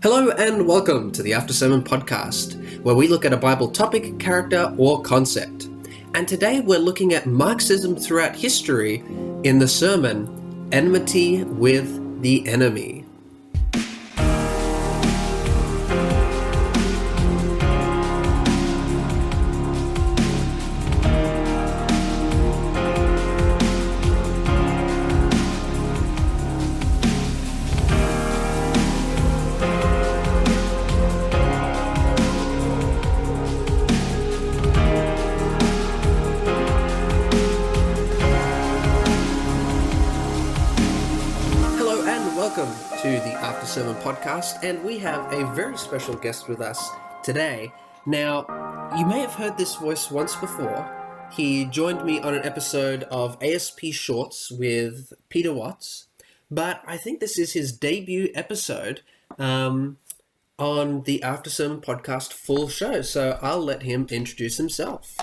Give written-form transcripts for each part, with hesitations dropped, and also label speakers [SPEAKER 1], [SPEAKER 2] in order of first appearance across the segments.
[SPEAKER 1] Hello and welcome to the After Sermon podcast, where we look at a Bible topic, character, or concept. And today we're looking at Marxism throughout history in the sermon, Enmity with the Enemy. Welcome to the After Sermon podcast, and we have a very special guest with us today. Now, you may have heard this voice once before. He joined me on an episode of ASP Shorts with Peter Watts, but I think this is his debut episode on the After Sermon podcast full show, so I'll let him introduce himself.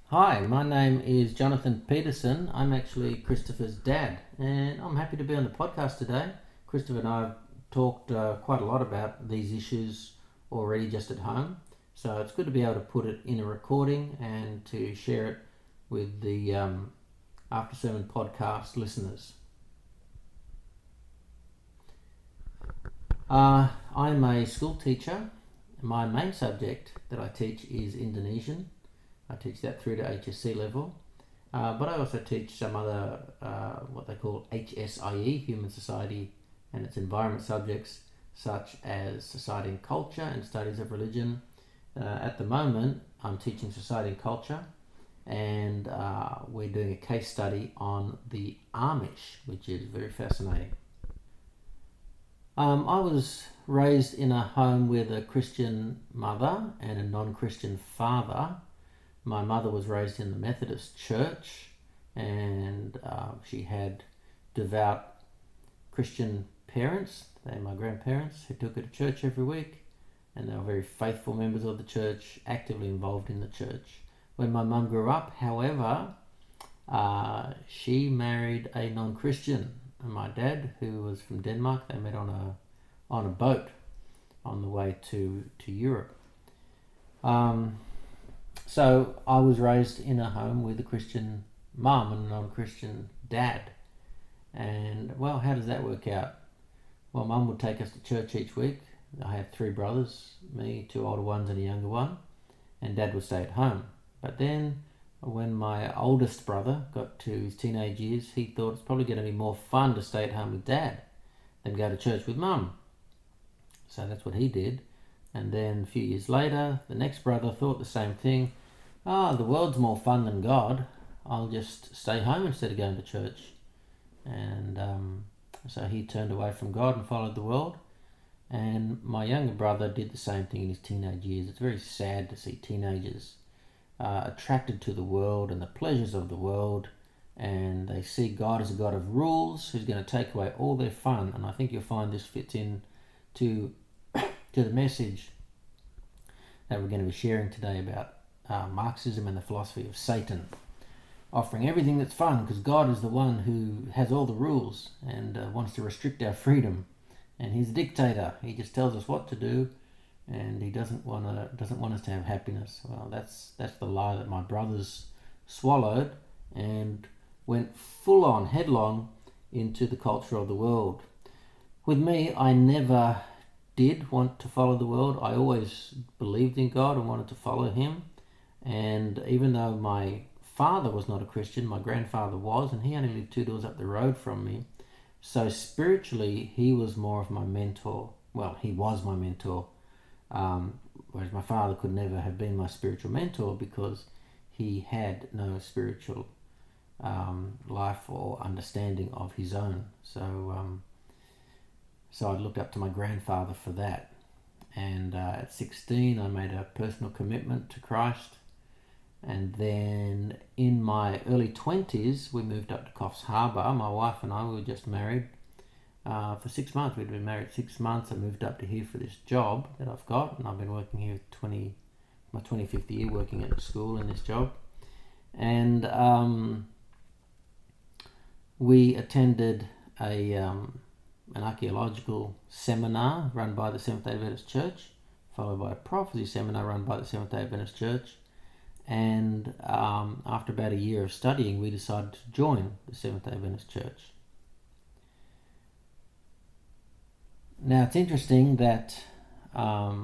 [SPEAKER 2] Hi, my name is Jonathan Peterson. I'm actually Christopher's dad, and I'm happy to be on the podcast today. Christopher and I have talked quite a lot about these issues already just at home, so it's good to be able to put it in a recording and to share it with the After Sermon podcast listeners. I'm a school teacher. My main subject that I teach is Indonesian. I teach that through to HSC level, but I also teach some other what they call HSIE, Human Society and its environment subjects, such as society and culture and studies of religion. At the moment, I'm teaching society and culture, and we're doing a case study on the Amish, which is very fascinating. I was raised in a home with a Christian mother and a non-Christian father. My mother was raised in the Methodist Church, and she had devout Christian parents. They're my grandparents, who took her to church every week, and they were very faithful members of the church, actively involved in the church. When my mum grew up, however, she married a non-Christian, and my dad, who was from Denmark, they met on a boat on the way to Europe. So I was raised in a home with a Christian mum and a non-Christian dad. And, well, how does that work out? Well, Mum would take us to church each week. I had 3 brothers, me, 2 older ones and a younger one, and Dad would stay at home. But then, when my oldest brother got to his teenage years, he thought it's probably going to be more fun to stay at home with Dad than go to church with Mum. So that's what he did. And then a few years later, the next brother thought the same thing. The world's more fun than God. I'll just stay home instead of going to church. And so he turned away from God and followed the world. And my younger brother did the same thing in his teenage years. It's very sad to see teenagers attracted to the world and the pleasures of the world, and they see God as a God of rules who's going to take away all their fun. And I think you'll find this fits in to the message that we're going to be sharing today about Marxism and the philosophy of Satan, offering everything that's fun because God is the one who has all the rules and wants to restrict our freedom. And he's a dictator. He just tells us what to do, and he doesn't want us to have happiness. Well, that's the lie that my brothers swallowed and went full on, headlong into the culture of the world. With me, I never did want to follow the world. I always believed in God and wanted to follow him. And even though my father was not a Christian, my grandfather was, and he only lived 2 doors up the road from me. So spiritually, he was more of my mentor. Well, he was my mentor, whereas my father could never have been my spiritual mentor because he had no spiritual life or understanding of his own. So I looked up to my grandfather for that. And at 16, I made a personal commitment to Christ. And then in my early 20s, we moved up to Coffs Harbour. My wife and I were just married for 6 months. We'd been married 6 months. I moved up to here for this job that I've got, and I've been working here my 25th year working at school in this job. And we attended a an archaeological seminar run by the Seventh-day Adventist Church, followed by a prophecy seminar run by the Seventh-day Adventist Church. And after about a year of studying, we decided to join the Seventh-day Adventist Church. Now, it's interesting that a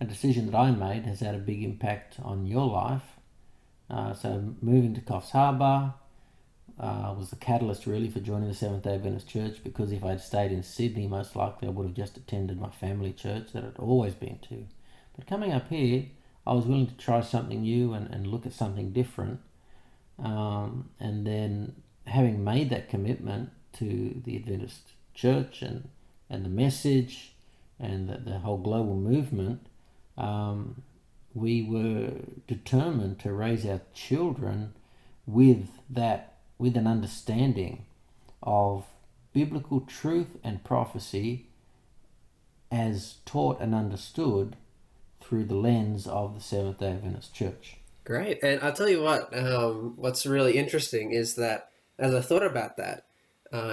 [SPEAKER 2] decision that I made has had a big impact on your life. So moving to Coffs Harbour was the catalyst really for joining the Seventh-day Adventist Church, because if I'd stayed in Sydney, most likely I would have just attended my family church that I'd always been to. But coming up here, I was willing to try something new and look at something different. And then having made that commitment to the Adventist Church and the message and the whole global movement, we were determined to raise our children with an understanding of biblical truth and prophecy as taught and understood through the lens of the Seventh-day Adventist Church.
[SPEAKER 1] Great. And I'll tell you what, what's really interesting is that, as I thought about that,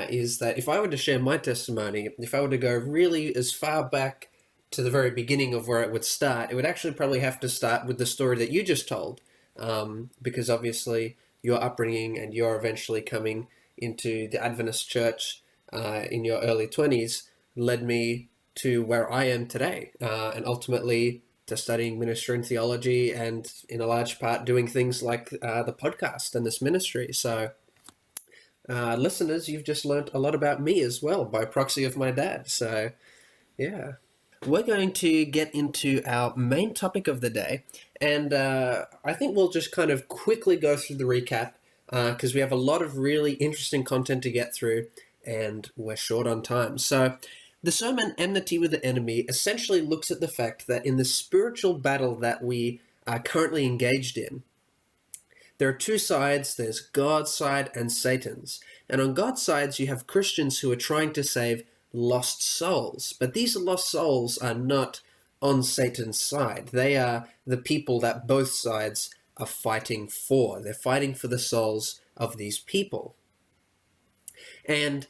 [SPEAKER 1] is that if I were to share my testimony, if I were to go really as far back to the very beginning of where it would start, it would actually probably have to start with the story that you just told, because obviously your upbringing and your eventually coming into the Adventist Church in your early 20s led me to where I am today, and ultimately to studying ministry and theology, and in a large part doing things like the podcast and this ministry. So listeners, you've just learned a lot about me as well by proxy of my dad. So yeah. We're going to get into our main topic of the day, and I think we'll just kind of quickly go through the recap because we have a lot of really interesting content to get through, and we're short on time. So the sermon Enmity with the Enemy essentially looks at the fact that in the spiritual battle that we are currently engaged in, there are two sides. There's God's side and Satan's. And on God's sides, you have Christians who are trying to save lost souls. But these lost souls are not on Satan's side. They are the people that both sides are fighting for. They're fighting for the souls of these people. And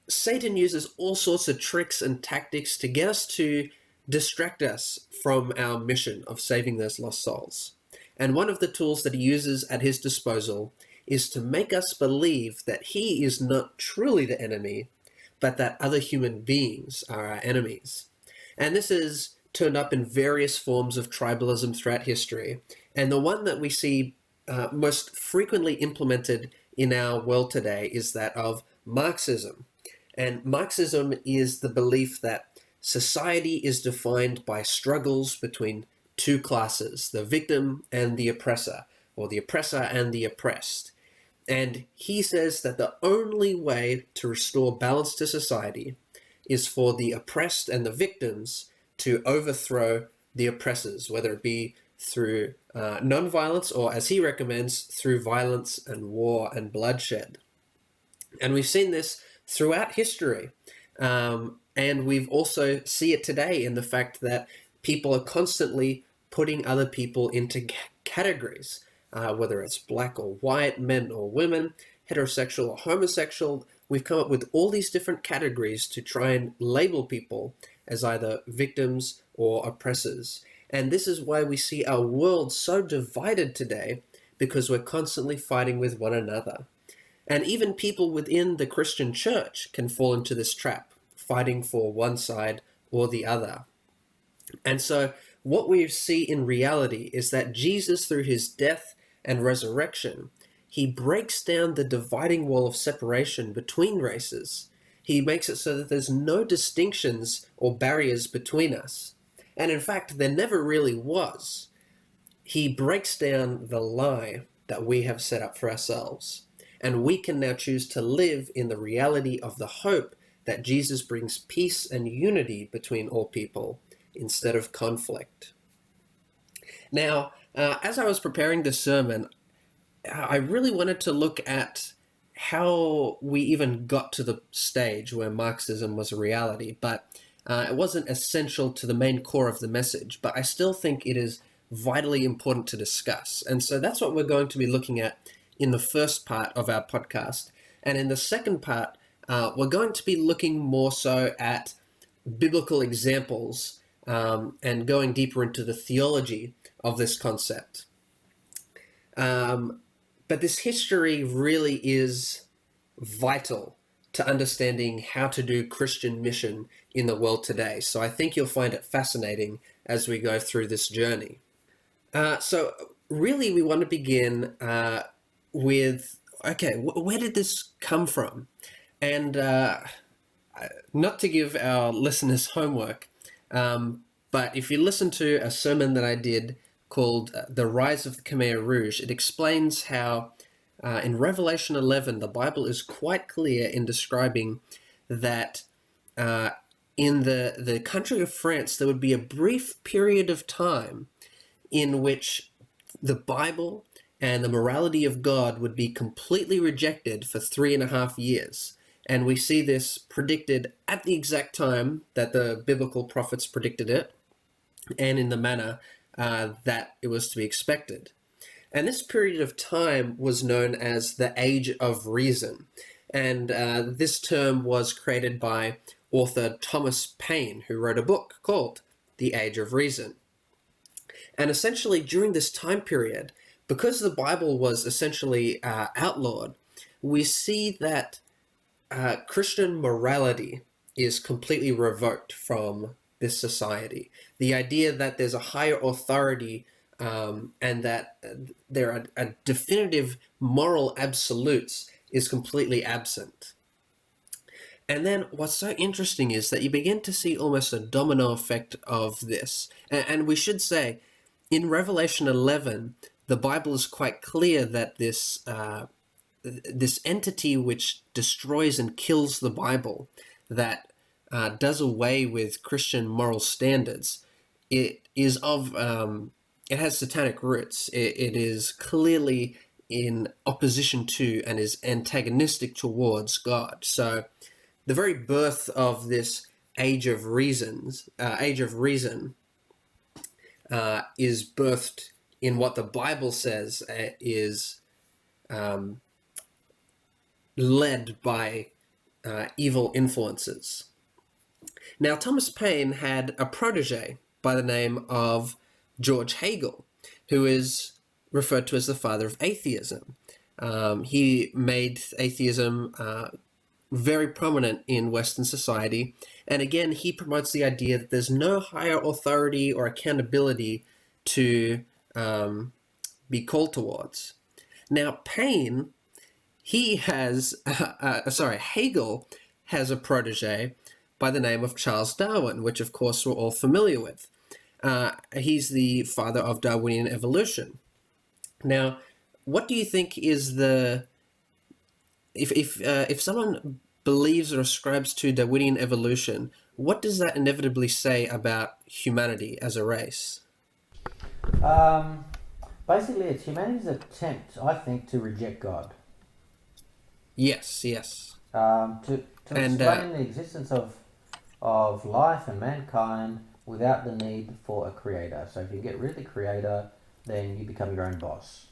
[SPEAKER 1] Satan uses all sorts of tricks and tactics to get us to distract us from our mission of saving those lost souls. And one of the tools that he uses at his disposal is to make us believe that he is not truly the enemy, but that other human beings are our enemies. And this is turned up in various forms of tribalism throughout history. And the one that we see most frequently implemented in our world today is that of Marxism. And Marxism is the belief that society is defined by struggles between two classes, the victim and the oppressor, or the oppressor and the oppressed. And he says that the only way to restore balance to society is for the oppressed and the victims to overthrow the oppressors, whether it be through non-violence or, as he recommends, through violence and war and bloodshed. And we've seen this throughout history. And we've also see it today in the fact that people are constantly putting other people into categories, whether it's black or white, men or women, heterosexual or homosexual. We've come up with all these different categories to try and label people as either victims or oppressors. And this is why we see our world so divided today, because we're constantly fighting with one another. And even people within the Christian church can fall into this trap, fighting for one side or the other. And so what we see in reality is that Jesus, through his death and resurrection, he breaks down the dividing wall of separation between races. He makes it so that there's no distinctions or barriers between us. And in fact, there never really was. He breaks down the lie that we have set up for ourselves. And we can now choose to live in the reality of the hope that Jesus brings peace and unity between all people instead of conflict. Now, as I was preparing this sermon, I really wanted to look at how we even got to the stage where Marxism was a reality, but it wasn't essential to the main core of the message, but I still think it is vitally important to discuss. And so that's what we're going to be looking at in the first part of our podcast. And in the second part, we're going to be looking more so at biblical examples and going deeper into the theology of this concept. But this history really is vital to understanding how to do Christian mission in the world today. So I think you'll find it fascinating as we go through this journey. So really we want to begin with, okay, where did this come from? And not to give our listeners homework, but if you listen to a sermon that I did called The Rise of the Khmer Rouge, it explains how in Revelation 11, the Bible is quite clear in describing that in the country of France, there would be a brief period of time in which the Bible and the morality of God would be completely rejected for 3.5 years. And we see this predicted at the exact time that the biblical prophets predicted it, and in the manner that it was to be expected. And this period of time was known as the Age of Reason. And this term was created by author Thomas Paine, who wrote a book called The Age of Reason. And essentially, during this time period, because the Bible was essentially outlawed, we see that Christian morality is completely revoked from this society. The idea that there's a higher authority and that there are definitive moral absolutes is completely absent. And then what's so interesting is that you begin to see almost a domino effect of this. And we should say, in Revelation 11, the Bible is quite clear that this entity which destroys and kills the Bible, that does away with Christian moral standards, it has satanic roots. It is clearly in opposition to and is antagonistic towards God. So the very birth of this age of reason is birthed in what the Bible says is led by evil influences. Now, Thomas Paine had a protege by the name of George Hegel, who is referred to as the father of atheism. He made atheism very prominent in Western society, and again, he promotes the idea that there's no higher authority or accountability to be called towards. Now, Hegel has a protege by the name of Charles Darwin, which of course we're all familiar with. He's the father of Darwinian evolution. Now, what do you think is if someone believes or ascribes to Darwinian evolution, what does that inevitably say about humanity as a race?
[SPEAKER 2] Basically, it's humanity's attempt, I think, to reject God.
[SPEAKER 1] Yes.
[SPEAKER 2] To explain the existence of life and mankind without the need for a creator. So if you get rid of the creator, then you become your own boss.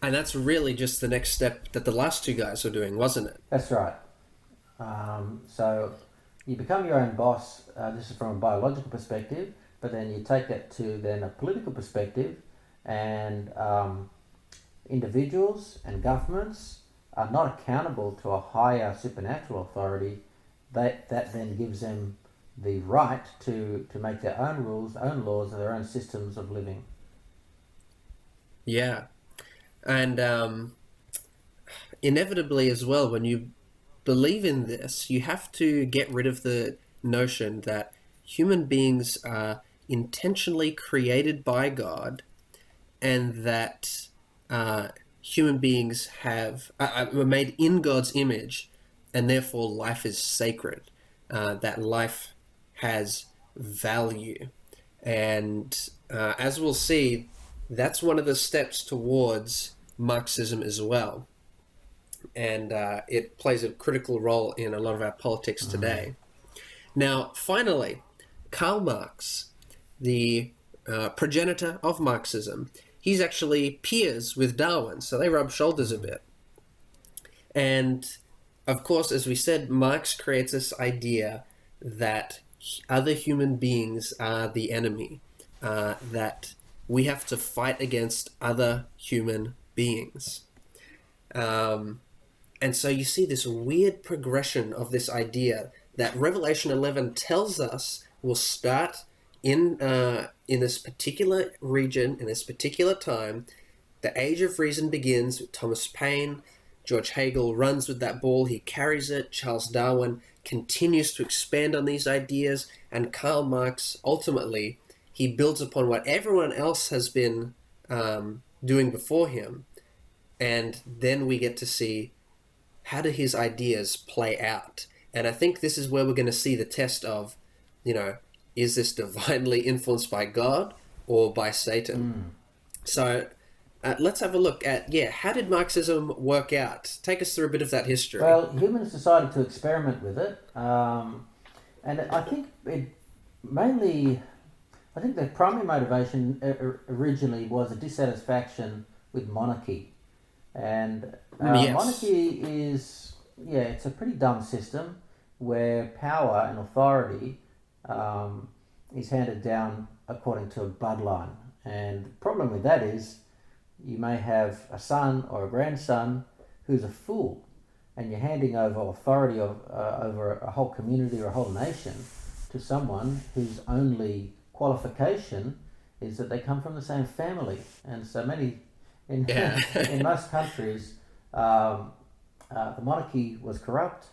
[SPEAKER 1] And that's really just the next step that the last two guys were doing, wasn't it?
[SPEAKER 2] That's right. So you become your own boss. This is from a biological perspective, but then you take that to then a political perspective, and individuals and governments are not accountable to a higher supernatural authority. That then gives them the right to make their own rules, own laws, and their own systems of living.
[SPEAKER 1] Yeah. And inevitably as well, when you believe in this, you have to get rid of the notion that human beings are intentionally created by God, and that human beings were made in God's image, and therefore life is sacred, that life has value. And as we'll see, that's one of the steps towards Marxism as well. And it plays a critical role in a lot of our politics today. Now, finally, Karl Marx, the progenitor of Marxism, he's actually peers with Darwin, so they rub shoulders a bit. And of course, as we said, Marx creates this idea that other human beings are the enemy, that we have to fight against other human beings. Um, and so you see this weird progression of this idea that Revelation 11 tells us will start in this particular region, in this particular time. The Age of Reason begins with Thomas Paine. George Hegel runs with that ball, he carries it. Charles Darwin continues to expand on these ideas, and Karl Marx, ultimately, he builds upon what everyone else has been doing before him. And then we get to see, how do his ideas play out? And I think this is where we're going to see the test of, is this divinely influenced by God or by Satan? So let's have a look at, how did Marxism work out? Take us through a bit of that history.
[SPEAKER 2] Well, humans decided to experiment with it, and I think the primary motivation originally was a dissatisfaction with monarchy. And
[SPEAKER 1] Yes.
[SPEAKER 2] monarchy is, it's a pretty dumb system where power and authority is handed down according to a bloodline. And the problem with that is you may have a son or a grandson who's a fool, and you're handing over authority over a whole community or a whole nation to someone whose only qualification is that they come from the same family. And so many... In most countries, the monarchy was corrupt,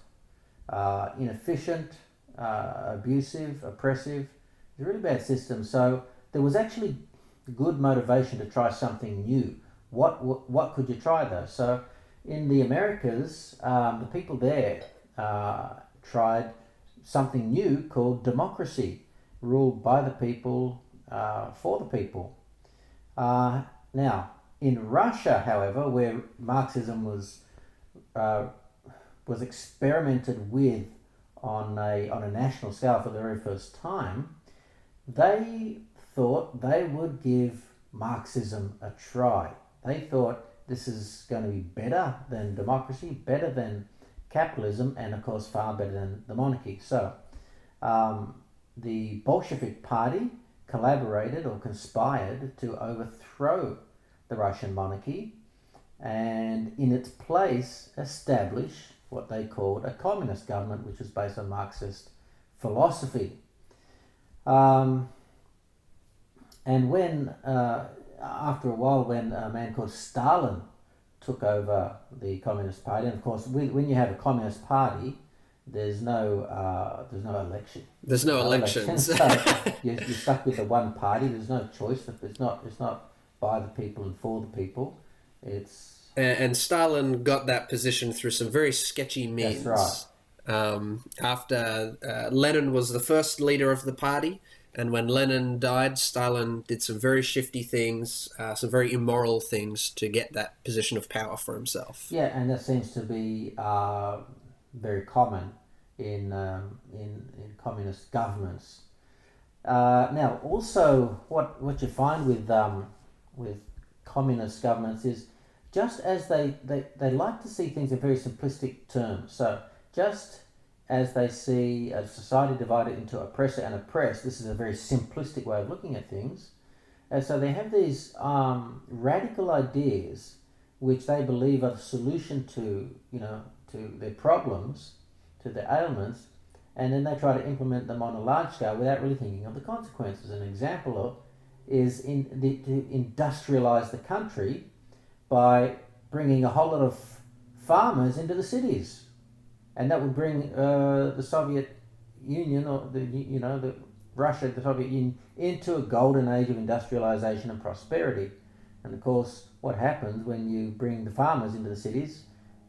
[SPEAKER 2] inefficient, abusive, oppressive. It was a really bad system. So there was actually good motivation to try something new. What could you try though? So in the Americas, the people there tried something new called democracy, ruled by the people, for the people. Now, in Russia, however, where Marxism was experimented with on a national scale for the very first time, they thought they would give Marxism a try. They thought this is going to be better than democracy, better than capitalism, and of course far better than the monarchy. So the Bolshevik Party collaborated or conspired to overthrow the Russian monarchy, and in its place establish what they called a communist government, which was based on Marxist philosophy. And when, after a while, when a man called Stalin took over the Communist Party, and of course, when you have a Communist Party, there's no election.
[SPEAKER 1] There's no elections.
[SPEAKER 2] So you're stuck with the one party. There's no choice. It's not by the people and for the people.
[SPEAKER 1] And Stalin got that position through some very sketchy means.
[SPEAKER 2] That's right.
[SPEAKER 1] After Lenin was the first leader of the party, and when Lenin died, Stalin did some very shifty things, some very immoral things to get that position of power for himself.
[SPEAKER 2] Yeah, and that seems to be very common in communist governments. Now, also, what you find with communist governments is, just as they like to see things in very simplistic terms. So just as they see a society divided into oppressor and oppressed, this is a very simplistic way of looking at things. And so they have these radical ideas which they believe are the solution to their problems, to their ailments, and then they try to implement them on a large scale without really thinking of the consequences. An example is to industrialize the country by bringing a whole lot of farmers into the cities, and that would bring the Soviet Union, or the Soviet Union, into a golden age of industrialization and prosperity. And of course, what happens when you bring the farmers into the cities?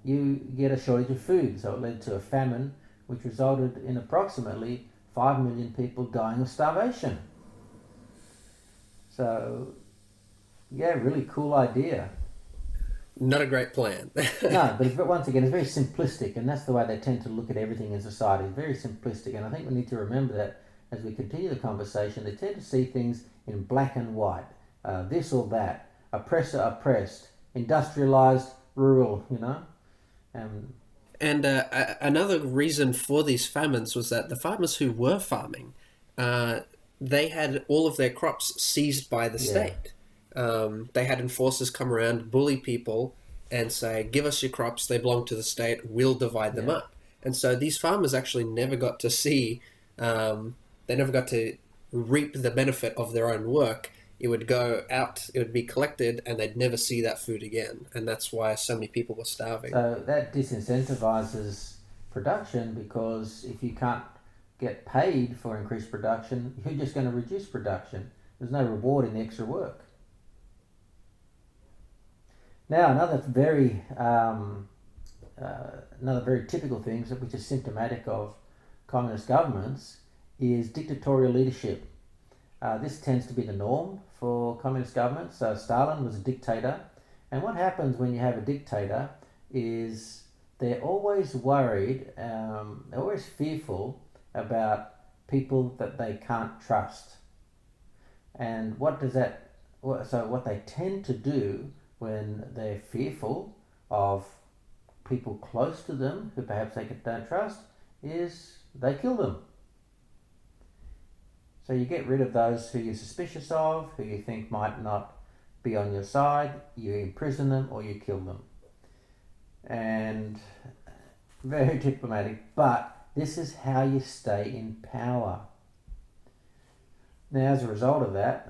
[SPEAKER 2] You get a shortage of food. So it led to a famine, which resulted in approximately 5 million people dying of starvation. So, yeah, really cool idea.
[SPEAKER 1] Not a great plan.
[SPEAKER 2] No, but once again, it's very simplistic, and that's the way they tend to look at everything in society. It's very simplistic, and I think we need to remember that as we continue the conversation. They tend to see things in black and white, this or that, oppressor, oppressed, industrialized, rural,
[SPEAKER 1] And another reason for these famines was that the farmers who were farming, uh, they had all of their crops seized by the
[SPEAKER 2] Yeah,
[SPEAKER 1] state. They had enforcers come around, bully people, and say, "Give us your crops. They belong to the state. We'll divide them
[SPEAKER 2] yeah.
[SPEAKER 1] up." And so these farmers actually never got to see. They never got to reap the benefit of their own work. It would go out, it would be collected, and they'd never see that food again. And that's why so many people were starving.
[SPEAKER 2] So that disincentivizes production, because if you can't get paid for increased production, you're just going to reduce production. There's no reward in the extra work. Now, another very typical thing, which is symptomatic of communist governments, is dictatorial leadership. This tends to be the norm for communist governments. So Stalin was a dictator, and what happens when you have a dictator is they're always worried, they're always fearful about people that they can't trust. And what they tend to do when they're fearful of people close to them who perhaps they don't trust is they kill them. So you get rid of those who you're suspicious of, who you think might not be on your side, you imprison them or you kill them. And very diplomatic, but this is how you stay in power. Now, as a result of that,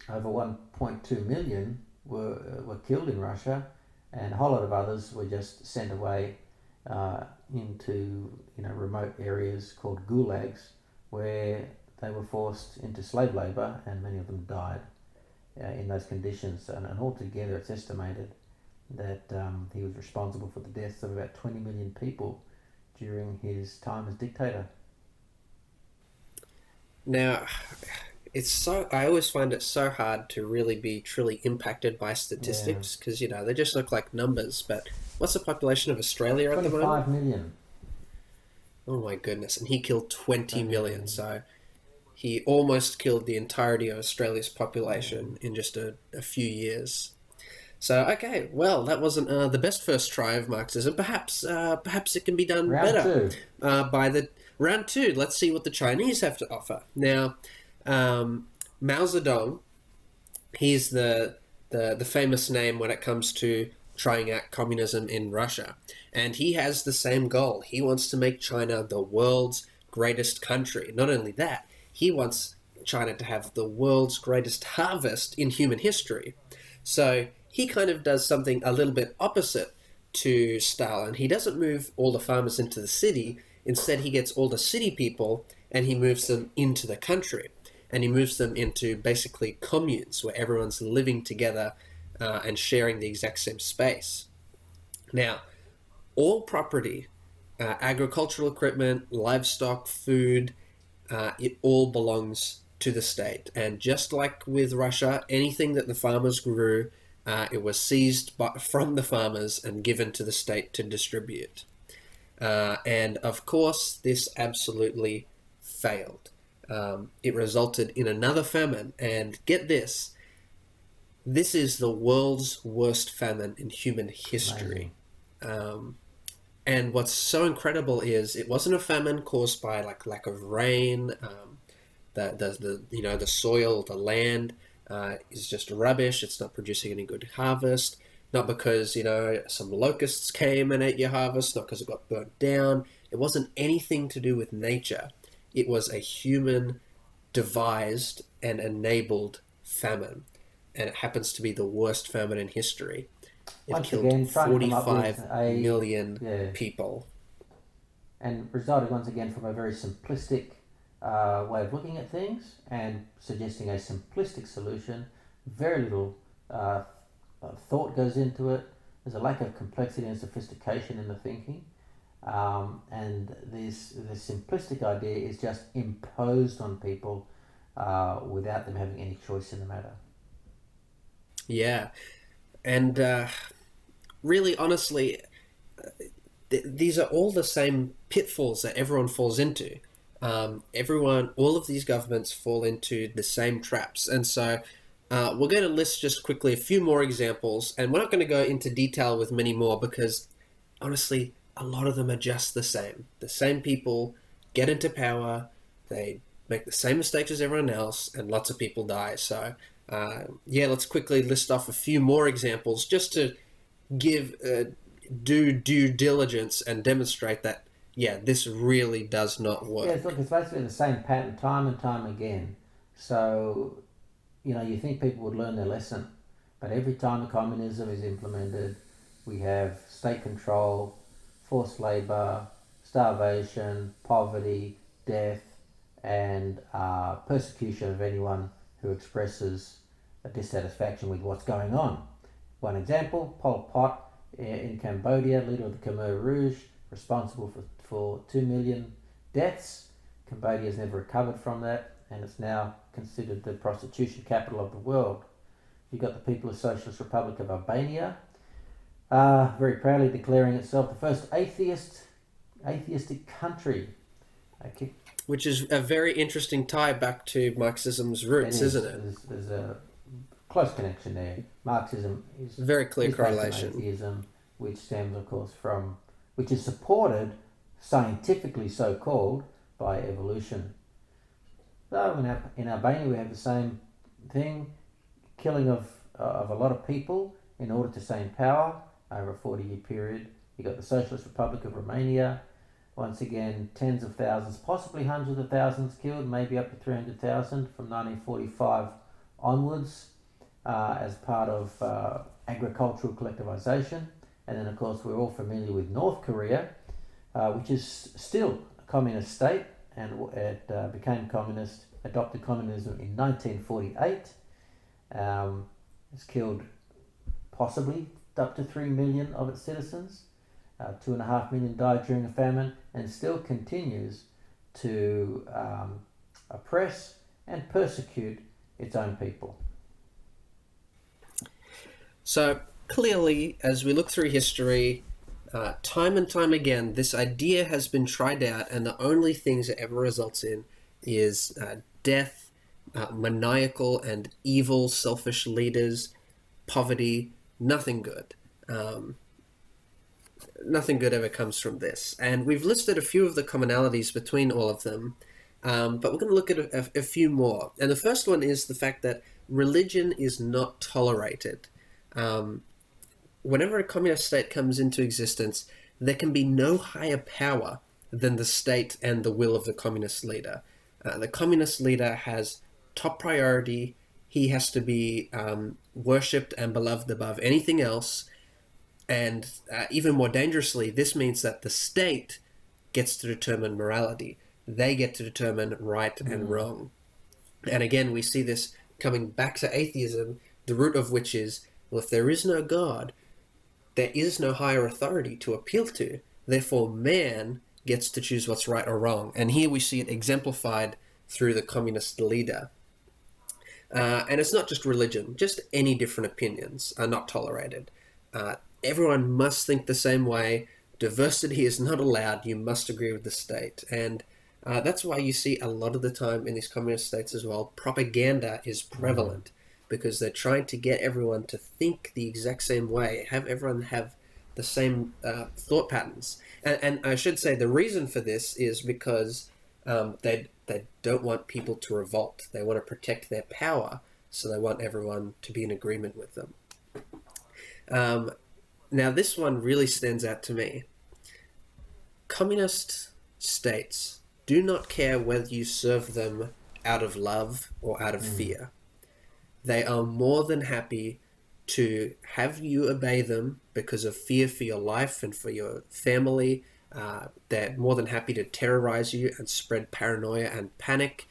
[SPEAKER 2] over 1.2 million were killed in Russia, and a whole lot of others were just sent away into remote areas called gulags, where they were forced into slave labour, and many of them died in those conditions. And altogether, it's estimated that he was responsible for the deaths of about 20 million people during his time as dictator.
[SPEAKER 1] Now, I always find it so hard to really be truly impacted by statistics because, they just look like numbers. But what's the population of Australia at the moment?
[SPEAKER 2] 25 million.
[SPEAKER 1] Oh my goodness. And he killed 20 million. So he almost killed the entirety of Australia's population in just a few years. So, okay, well, that wasn't the best first try of Marxism. Perhaps it can be done better by the round two. Let's see what the Chinese have to offer. Now, Mao Zedong, he's the famous name when it comes to trying out communism in Russia. And he has the same goal. He wants to make China the world's greatest country. Not only that, he wants China to have the world's greatest harvest in human history. So he kind of does something a little bit opposite to Stalin. He doesn't move all the farmers into the city. Instead, he gets all the city people and he moves them into the country. And he moves them into basically communes where everyone's living together and sharing the exact same space. Now, all property, agricultural equipment, livestock, food, it all belongs to the state. And just like with Russia, anything that the farmers grew, it was seized from the farmers and given to the state to distribute. And of course, this absolutely failed. It resulted in another famine, and get this is the world's worst famine in human history. And what's so incredible is it wasn't a famine caused by lack of rain. The soil, the land is just rubbish. It's not producing any good harvest. Not because some locusts came and ate your harvest. Not because it got burnt down. It wasn't anything to do with nature. It was a human devised and enabled famine. And it happens to be the worst famine in history. It killed 45 million people.
[SPEAKER 2] And resulted once again from a very simplistic way of looking at things and suggesting a simplistic solution. Very little thought goes into it. There's a lack of complexity and sophistication in the thinking. And this simplistic idea is just imposed on people without them having any choice in the matter.
[SPEAKER 1] Yeah. And really, honestly, these are all the same pitfalls that everyone falls into. All of these governments fall into the same traps. And so we're going to list just quickly a few more examples, and we're not going to go into detail with many more because honestly, a lot of them are just the same. The same people get into power, they make the same mistakes as everyone else, and lots of people die. So, yeah, let's quickly list off a few more examples just to give do due diligence and demonstrate that, yeah, this really does not
[SPEAKER 2] Yeah,
[SPEAKER 1] work.
[SPEAKER 2] look, it's basically the same pattern time and time again. So, you think people would learn their lesson, but every time communism is implemented, we have state control, forced labour, starvation, poverty, death, and persecution of anyone who expresses a dissatisfaction with what's going on. One example, Pol Pot in Cambodia, leader of the Khmer Rouge, responsible for 2 million deaths. Cambodia has never recovered from that, and it's now considered the prostitution capital of the world. You've got the People's Socialist Republic of Albania, very proudly declaring itself the first atheistic country. Okay.
[SPEAKER 1] Which is a very interesting tie back to Marxism's roots, isn't it?
[SPEAKER 2] There's a close connection there. Marxism
[SPEAKER 1] Very clear
[SPEAKER 2] is based on
[SPEAKER 1] correlation.
[SPEAKER 2] atheism, which stems, of course, which is supported, scientifically so called, by evolution. So in Albania we have the same thing, killing of a lot of people in order to stay in power over a 40-year period. You got the Socialist Republic of Romania, once again tens of thousands, possibly hundreds of thousands killed, maybe up to 300,000 from 1945 onwards, as part of agricultural collectivization. And then of course we're all familiar with North Korea, which is still a communist state, and it became communist, adopted communism in 1948. It's killed possibly up to 3 million of its citizens. 2.5 million died during a famine, and still continues to oppress and persecute its own people.
[SPEAKER 1] So clearly, as we look through history, time and time again, this idea has been tried out, and the only things it ever results in is death, maniacal and evil, selfish leaders, poverty, nothing good. Nothing good ever comes from this. And we've listed a few of the commonalities between all of them, but we're going to look at a few more. And the first one is the fact that religion is not tolerated. Whenever a communist state comes into existence, there can be no higher power than the state and the will of the communist leader. The communist leader has top priority. He has to be worshipped and beloved above anything else. And even more dangerously, this means that the state gets to determine morality. They get to determine right and wrong. And again, we see this coming back to atheism, the root of which is, well, if there is no God, there is no higher authority to appeal to. Therefore, man gets to choose what's right or wrong. And here we see it exemplified through the communist leader. And it's not just religion, just any different opinions are not tolerated. Everyone must think the same way. Diversity is not allowed. You must agree with the state. And that's why you see a lot of the time in these communist states as well, propaganda is prevalent because they're trying to get everyone to think the exact same way, have everyone have the same thought patterns. And I should say the reason for this is because they don't want people to revolt. They want to protect their power, so they want everyone to be in agreement with them. Now, this one really stands out to me. Communist states do not care whether you serve them out of love or out of fear. They are more than happy to have you obey them because of fear for your life and for your family. They're more than happy to terrorize you and spread paranoia and panic.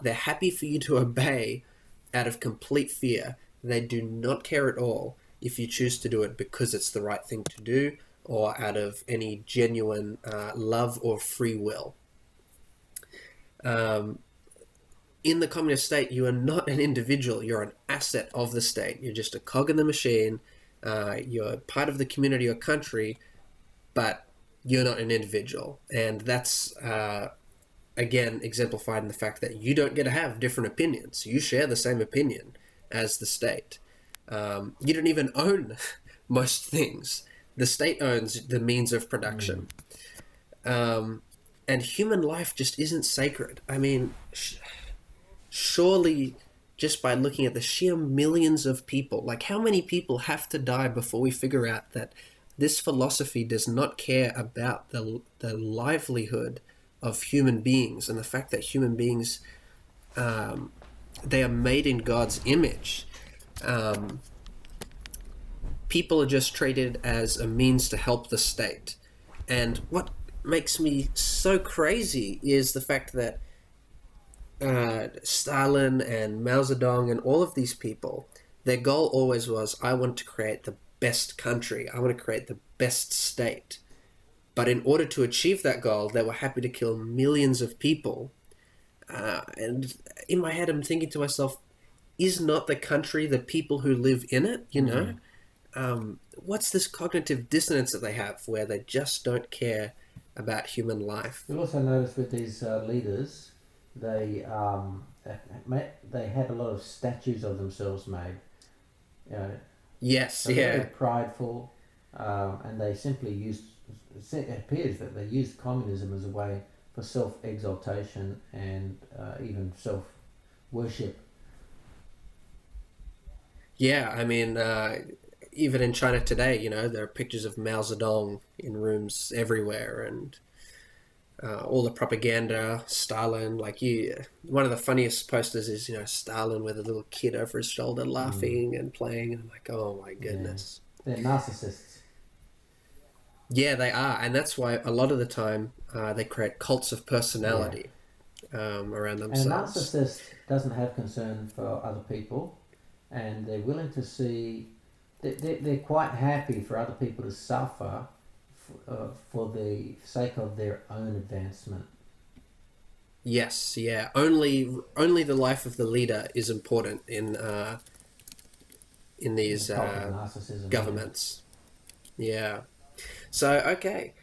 [SPEAKER 1] They're happy for you to obey out of complete fear. They do not care at all if you choose to do it because it's the right thing to do or out of any genuine love or free will. In the communist state, you are not an individual. You're an asset of the state. You're just a cog in the machine. You're part of the community or country, but you're not an individual. And that's, again, exemplified in the fact that you don't get to have different opinions. You share the same opinion as the state. You don't even own most things. The state owns the means of production. And human life just isn't sacred. I mean, surely just by looking at the sheer millions of people, like how many people have to die before we figure out that this philosophy does not care about the livelihood of human beings and the fact that human beings, they are made in God's image. People are just treated as a means to help the state. And what makes me so crazy is the fact that Stalin and Mao Zedong and all of these people, their goal always was, I want to create the best country. I want to create the best state. But in order to achieve that goal, they were happy to kill millions of people. And in my head, I'm thinking to myself, is not the country the people who live in it, you know? What's this cognitive dissonance that they have where they just don't care about human life?
[SPEAKER 2] You'll also notice with these leaders, they had a lot of statues of themselves made. You know,
[SPEAKER 1] Yes,
[SPEAKER 2] so
[SPEAKER 1] yeah.
[SPEAKER 2] very prideful, and they simply used. It appears that they used communism as a way for self-exaltation and even self-worship.
[SPEAKER 1] Yeah, I mean, even in China today, you know, there are pictures of Mao Zedong in rooms everywhere, and all the propaganda, Stalin, like one of the funniest posters is, you know, Stalin with a little kid over his shoulder laughing and playing, and I'm like, oh my goodness.
[SPEAKER 2] Yeah. They're narcissists.
[SPEAKER 1] Yeah, they are, and that's why a lot of the time they create cults of personality around
[SPEAKER 2] And a
[SPEAKER 1] themselves.
[SPEAKER 2] narcissist doesn't have concern for other people, and they're willing to see. They're quite happy for other people to suffer for the sake of their own advancement.
[SPEAKER 1] Yes, yeah. Only the life of the leader is important in these
[SPEAKER 2] Cult of narcissism.
[SPEAKER 1] governments. Yeah. So, okay.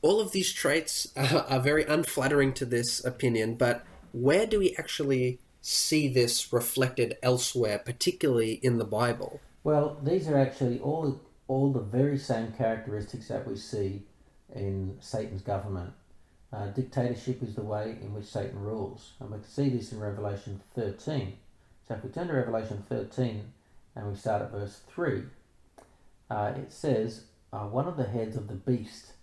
[SPEAKER 1] All of these traits are very unflattering to this opinion, but where do we actually see this reflected elsewhere, particularly in the Bible?
[SPEAKER 2] Well, these are actually all the very same characteristics that we see in Satan's government. Dictatorship is the way in which Satan rules, and we can see this in Revelation 13. So if we turn to Revelation 13 and we start at verse 3, it says, one of the heads of the beast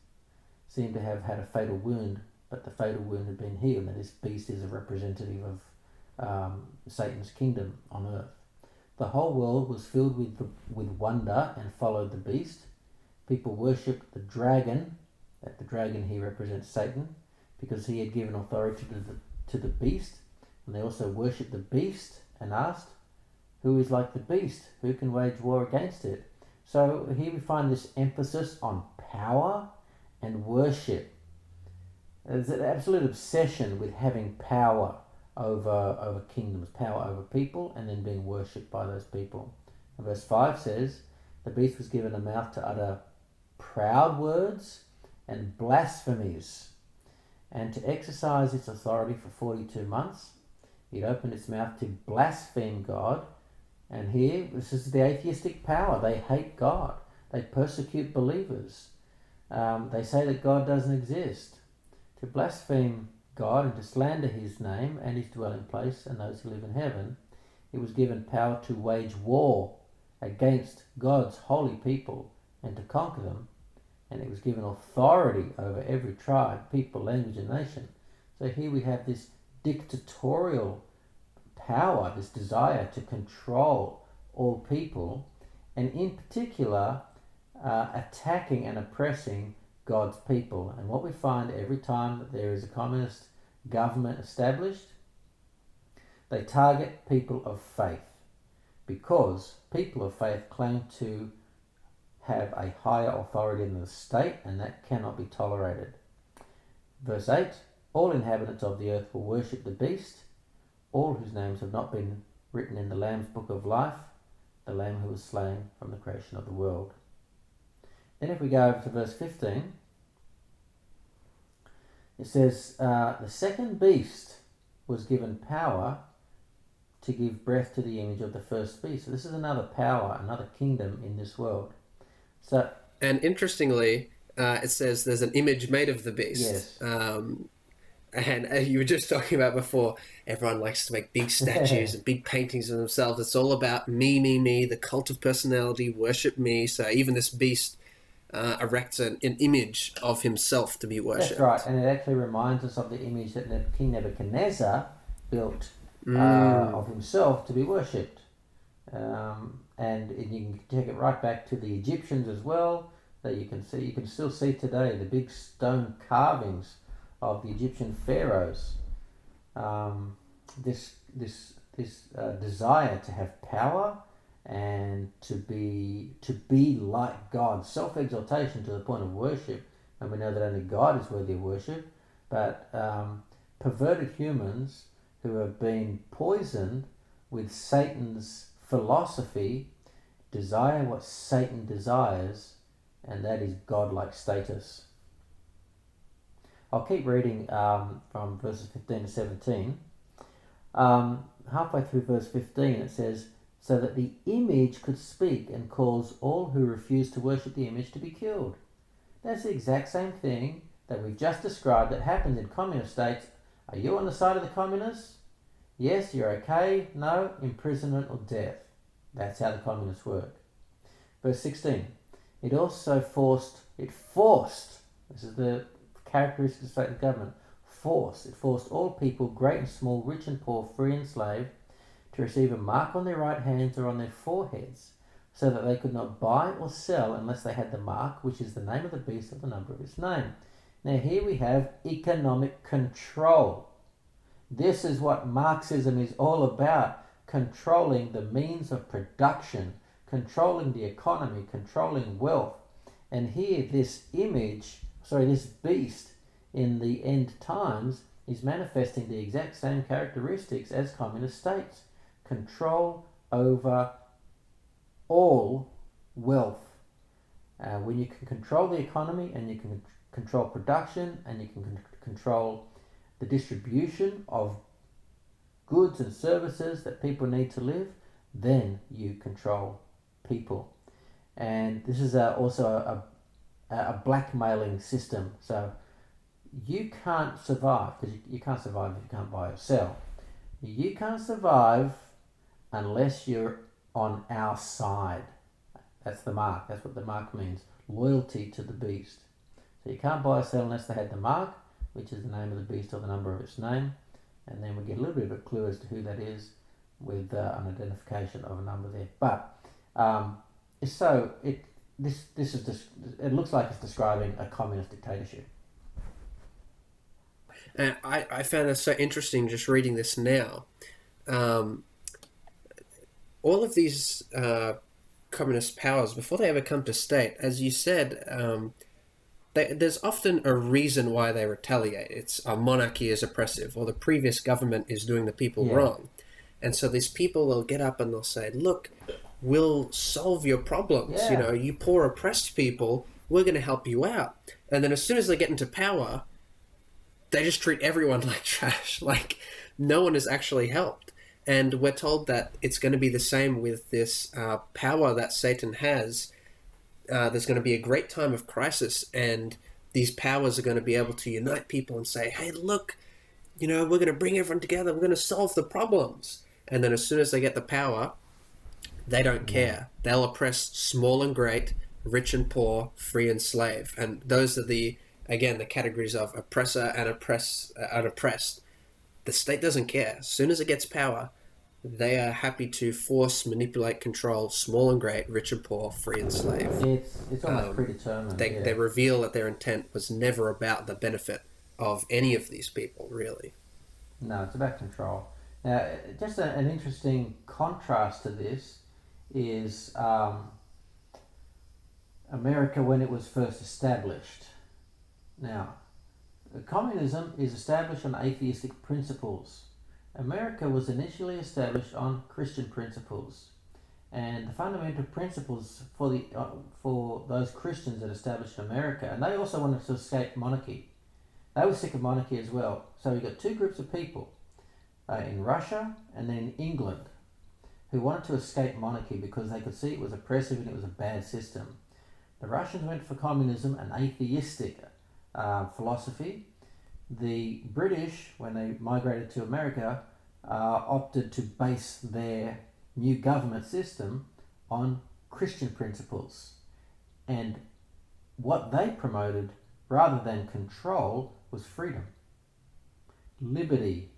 [SPEAKER 2] seemed to have had a fatal wound, but the fatal wound had been healed. Now this beast is a representative of Satan's kingdom on earth. The whole world was filled with wonder and followed the beast. People worshipped the dragon. That the dragon here represents Satan, because he had given authority to the beast. And they also worshipped the beast and asked, who is like the beast? Who can wage war against it? So here we find this emphasis on power and worship. There's an absolute obsession with having power over kingdoms, power over people, and then being worshipped by those people. And verse 5 says, the beast was given a mouth to utter proud words and blasphemies, and to exercise its authority for 42 months. It opened its mouth to blaspheme God. And here, this is the atheistic power. They hate God. They persecute believers. They say that God doesn't exist. To blaspheme God and to slander his name and his dwelling place and those who live in heaven, it was given power to wage war against God's holy people and to conquer them. And it was given authority over every tribe, people, language, and nation. So here we have this dictatorial power, this desire to control all people, and in particular attacking and oppressing God's people. And what we find every time that there is a communist government established, they target people of faith, because people of faith claim to have a higher authority than the state, and that cannot be tolerated. Verse 8, all inhabitants of the earth will worship the beast, all whose names have not been written in the Lamb's book of life, the Lamb who was slain from the creation of the world. Then if we go over to verse 15, it says, the second beast was given power to give breath to the image of the first beast. So this is another power, another kingdom in this world. So
[SPEAKER 1] And interestingly, it says there's an image made of the beast.
[SPEAKER 2] Yes.
[SPEAKER 1] And as you were just talking about before, everyone likes to make big statues and big paintings of themselves. It's all about me, the cult of personality, worship me. So even this beast erects an image of himself to be worshipped.
[SPEAKER 2] That's right, and it actually reminds us of the image that King Nebuchadnezzar built of himself to be worshipped. And you can take it right back to the Egyptians as well. That you can still see today the big stone carvings of the Egyptian pharaohs. This desire to have power and to be like God, self-exaltation to the point of worship, and we know that only God is worthy of worship. But perverted humans who have been poisoned with Satan's philosophy desire what Satan desires, and that is godlike status. I'll keep reading from verses 15 to 17. Halfway through verse 15 it says, so that the image could speak and cause all who refuse to worship the image to be killed. That's the exact same thing that we've just described that happens in communist states. Are you on the side of the communists? Yes, you're okay. No, imprisonment or death. That's how the communists work. Verse 16. It forced, this is the characteristic of state government, it forced all people, great and small, rich and poor, free and slave, to receive a mark on their right hands or on their foreheads, so that they could not buy or sell unless they had the mark, which is the name of the beast or the number of its name. Now here we have economic control. This is what Marxism is all about, controlling the means of production, controlling the economy, controlling wealth. And here this beast in the end times is manifesting the exact same characteristics as communist states. Control over all wealth. When you can control the economy and you can control production and you can control the distribution of goods and services that people need to live, then you control people. And this is also a blackmailing system. So you can't survive, because you can't survive if you can't buy or sell. You can't survive unless you're on our side. That's the mark. That's what the mark means. Loyalty to the beast. So you can't buy or sell unless they had the mark, which is the name of the beast or the number of its name. And then we get a little bit of a clue as to who that is with an identification of a number there. But it looks like it's describing a communist dictatorship.
[SPEAKER 1] And I found that so interesting just reading this now. All of these communist powers, before they ever come to state, as you said, there's often a reason why they retaliate. It's a monarchy is oppressive, or the previous government is doing the people wrong. And so these people will get up and they'll say, look, we'll solve your problems.
[SPEAKER 2] Yeah.
[SPEAKER 1] You know, you poor oppressed people, we're going to help you out. And then as soon as they get into power, they just treat everyone like trash. Like no one is actually helped. And we're told that it's going to be the same with this power that Satan has. There's going to be a great time of crisis, and these powers are going to be able to unite people and say, hey, look, you know, we're going to bring everyone together. We're going to solve the problems. And then as soon as they get the power, they don't care. They'll oppress small and great, rich and poor, free and slave. And those are the categories of oppressor and oppressed. The state doesn't care. As soon as it gets power, they are happy to force, manipulate, control small and great, rich and poor, free and slave.
[SPEAKER 2] It's almost predetermined.
[SPEAKER 1] They reveal that their intent was never about the benefit of any of these people, really.
[SPEAKER 2] No, it's about control. Now, just an interesting contrast to this is America when it was first established. Now, communism is established on atheistic principles. America was initially established on Christian principles, and the fundamental principles for those Christians that established America, and they also wanted to escape monarchy. They were sick of monarchy as well. So you've got two groups of people in Russia and then in England who wanted to escape monarchy because they could see it was oppressive and it was a bad system. The Russians went for communism, an atheistic philosophy. The British, when they migrated to America, opted to base their new government system on Christian principles. And what they promoted, rather than control, was freedom, liberty,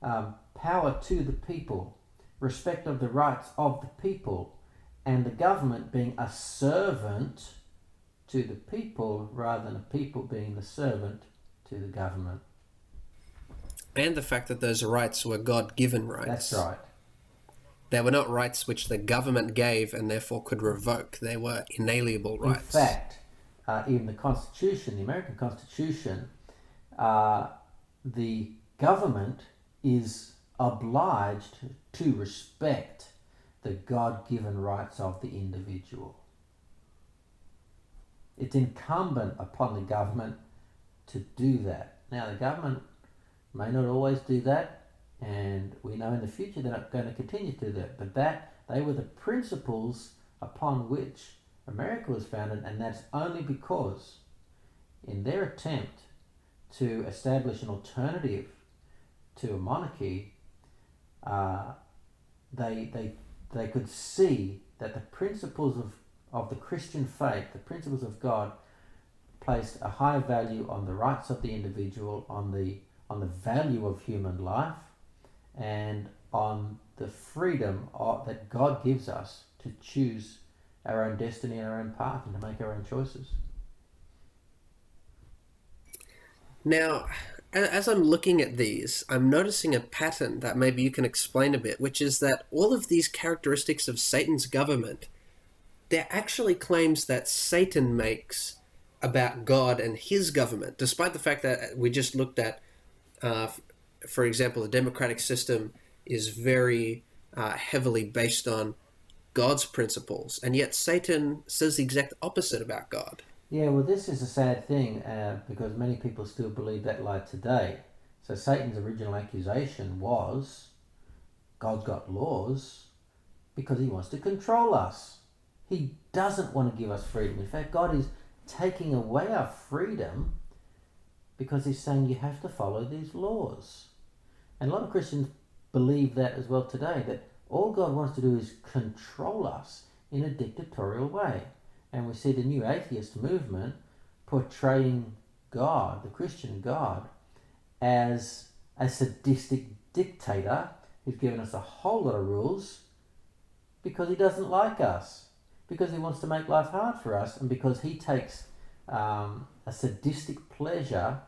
[SPEAKER 2] power to the people, respect of the rights of the people, and the government being a servant to the people rather than the people being the servant to the government.
[SPEAKER 1] And the fact that those rights were God-given rights.
[SPEAKER 2] That's right.
[SPEAKER 1] They were not rights which the government gave and therefore could revoke. They were inalienable rights.
[SPEAKER 2] In fact, in the Constitution, the American Constitution, the government is obliged to respect the God-given rights of the individual. It's incumbent upon the government to do that. Now, the government may not always do that, and we know in the future they're not going to continue to do that, but they were the principles upon which America was founded, and that's only because in their attempt to establish an alternative to a monarchy, they could see that the principles of the Christian faith, the principles of God, placed a high value on the rights of the individual, on the value of human life, and on the freedom that God gives us to choose our own destiny and our own path and to make our own choices.
[SPEAKER 1] Now, as I'm looking at these, I'm noticing a pattern that maybe you can explain a bit, which is that all of these characteristics of Satan's government, they're actually claims that Satan makes about God and his government, despite the fact that we just looked at, for example, the democratic system is very heavily based on God's principles, and yet Satan says the exact opposite about God.
[SPEAKER 2] Yeah, well, this is a sad thing because many people still believe that lie today. So Satan's original accusation was God's got laws because he wants to control us. He doesn't want to give us freedom. In fact, God is taking away our freedom because he's saying you have to follow these laws. And a lot of Christians believe that as well today, that all God wants to do is control us in a dictatorial way. And we see the new atheist movement portraying God, the Christian God, as a sadistic dictator who's given us a whole lot of rules because he doesn't like us, because he wants to make life hard for us, and because he takes a sadistic pleasure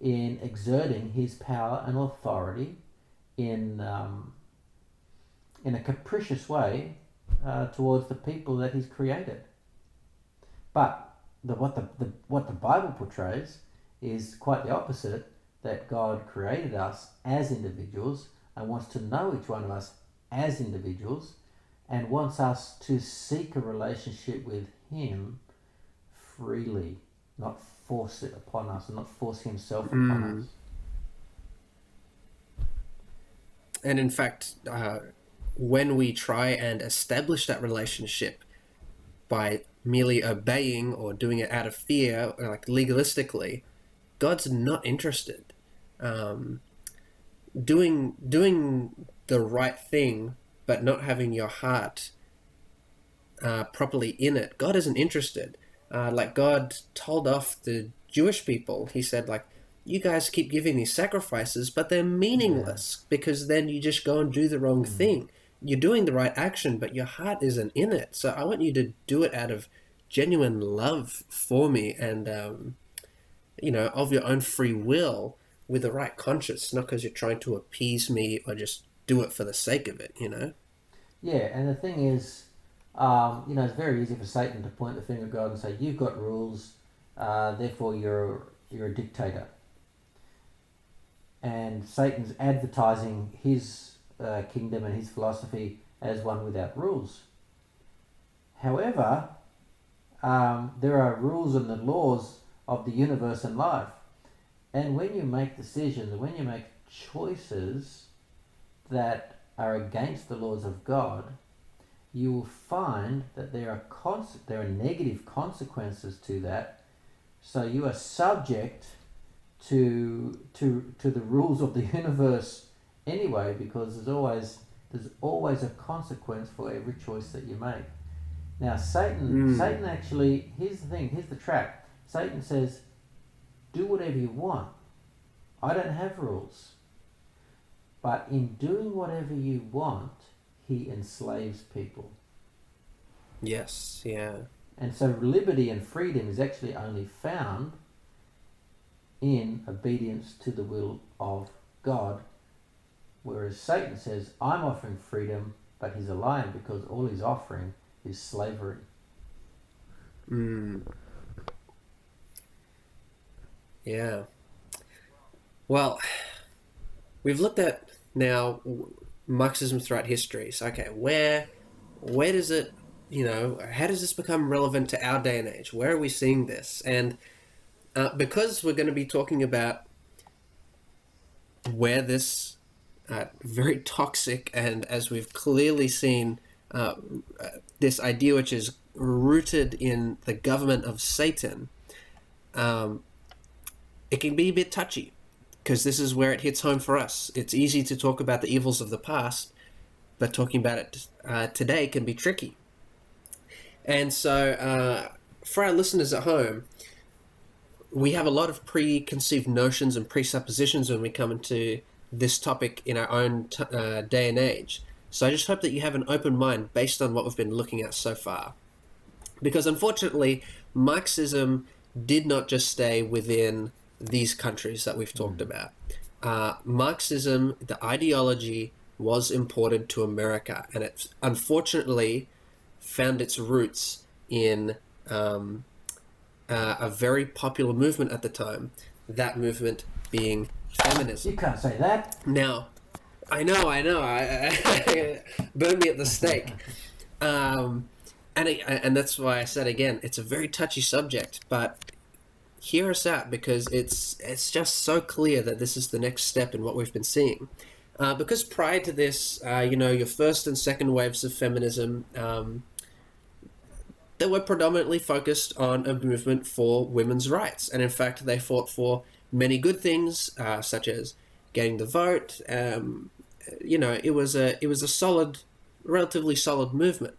[SPEAKER 2] in exerting his power and authority in a capricious way towards the people that he's created. But what the Bible portrays is quite the opposite, that God created us as individuals and wants to know each one of us as individuals and wants us to seek a relationship with him freely, not force it upon us and not force himself upon us.
[SPEAKER 1] And in fact, when we try and establish that relationship by merely obeying or doing it out of fear, like legalistically, God's not interested. Doing the right thing, but not having your heart properly in it, God isn't interested. Like God told off the Jewish people. He said, like, you guys keep giving these sacrifices, but they're meaningless because then you just go and do the wrong thing. You're doing the right action, but your heart isn't in it. So I want you to do it out of genuine love for me and, of your own free will with the right conscience, not because you're trying to appease me or just do it for the sake of it,
[SPEAKER 2] Yeah, and the thing is, it's very easy for Satan to point the finger at God and say, you've got rules, therefore you're a dictator. And Satan's advertising his kingdom and his philosophy as one without rules. However, there are rules and the laws of the universe and life. And when you make decisions, when you make choices that are against the laws of God, you will find that there are negative consequences to that. So you are subject to the rules of the universe anyway, because there's always a consequence for every choice that you make. Now Satan actually, here's the trap. Satan says, do whatever you want. I don't have rules. But in doing whatever you want, he enslaves people.
[SPEAKER 1] Yes, yeah.
[SPEAKER 2] And so liberty and freedom is actually only found in obedience to the will of God. Whereas Satan says, I'm offering freedom, but he's a liar, because all he's offering is slavery.
[SPEAKER 1] Yeah. Well, we've looked at now Marxism throughout history. So, okay, where does it, how does this become relevant to our day and age? Where are we seeing this? And because we're going to be talking about where this very toxic, and as we've clearly seen, this idea which is rooted in the government of Satan, it can be a bit touchy, because this is where it hits home for us. It's easy to talk about the evils of the past, but talking about it today can be tricky. And so for our listeners at home, we have a lot of preconceived notions and presuppositions when we come into this topic in our own day and age. So I just hope that you have an open mind based on what we've been looking at so far. Because unfortunately, Marxism did not just stay within these countries that we've talked about. Marxism, the ideology, was imported to America, and it unfortunately found its roots in a very popular movement at the time, that movement being feminism.
[SPEAKER 2] You can't say that.
[SPEAKER 1] Now, I know, I burned me at the stake. And that's why I said again, it's a very touchy subject, but hear us out, because it's just so clear that this is the next step in what we've been seeing. Because prior to this, your first and second waves of feminism, they were predominantly focused on a movement for women's rights. And in fact, they fought for many good things, such as getting the vote. It was a relatively solid movement.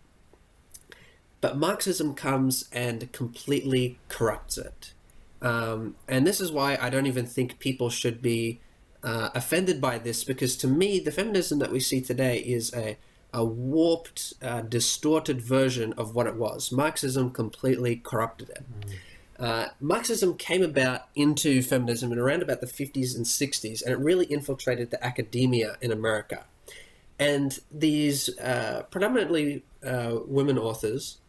[SPEAKER 1] But Marxism comes and completely corrupts it. And this is why I don't even think people should be offended by this, because to me, the feminism that we see today is a warped, distorted version of what it was. Marxism completely corrupted it. Marxism came about into feminism in around about the 50s and 60s, and it really infiltrated the academia in America. And these predominantly women authors,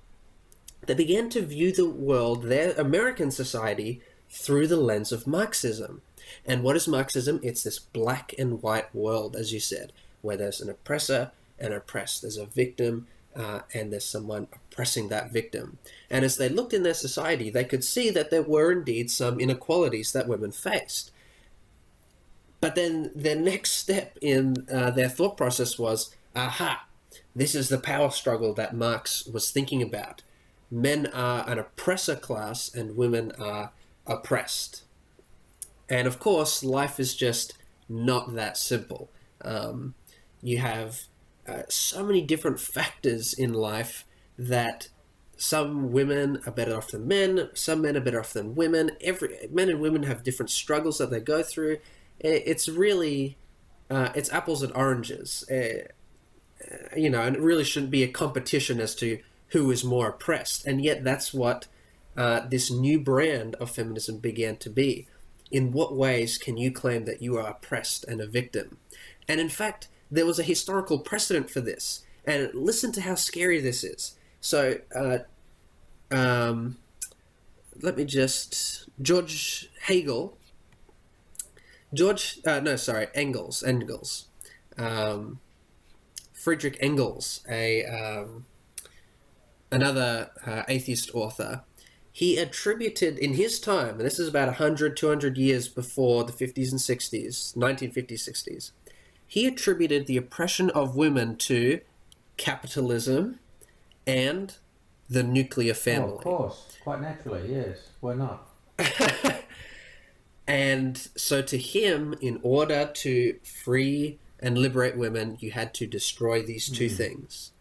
[SPEAKER 1] they began to view the world, their American society, through the lens of Marxism. And what is Marxism? It's this black and white world, as you said, where there's an oppressor and oppressed. There's a victim and there's someone oppressing that victim. And as they looked in their society, they could see that there were indeed some inequalities that women faced. But then their next step in their thought process was, aha, this is the power struggle that Marx was thinking about. Men are an oppressor class and women are oppressed. And of course, life is just not that simple. You have so many different factors in life that some women are better off than men, some men are better off than women. Men and women have different struggles that they go through. It's really, it's apples and oranges. And it really shouldn't be a competition as to who is more oppressed. And yet that's what this new brand of feminism began to be. In what ways can you claim that you are oppressed and a victim? And in fact, there was a historical precedent for this. And listen to how scary this is. So, Engels. Friedrich Engels, another atheist author, he attributed in his time, and this is about 100, 200 years before the 50s and 60s, 1950s, 60s, he attributed the oppression of women to capitalism and the nuclear
[SPEAKER 2] Oh, of
[SPEAKER 1] family.
[SPEAKER 2] course. Quite naturally, yes. Why not?
[SPEAKER 1] And so to him, in order to free and liberate women, you had to destroy these two things.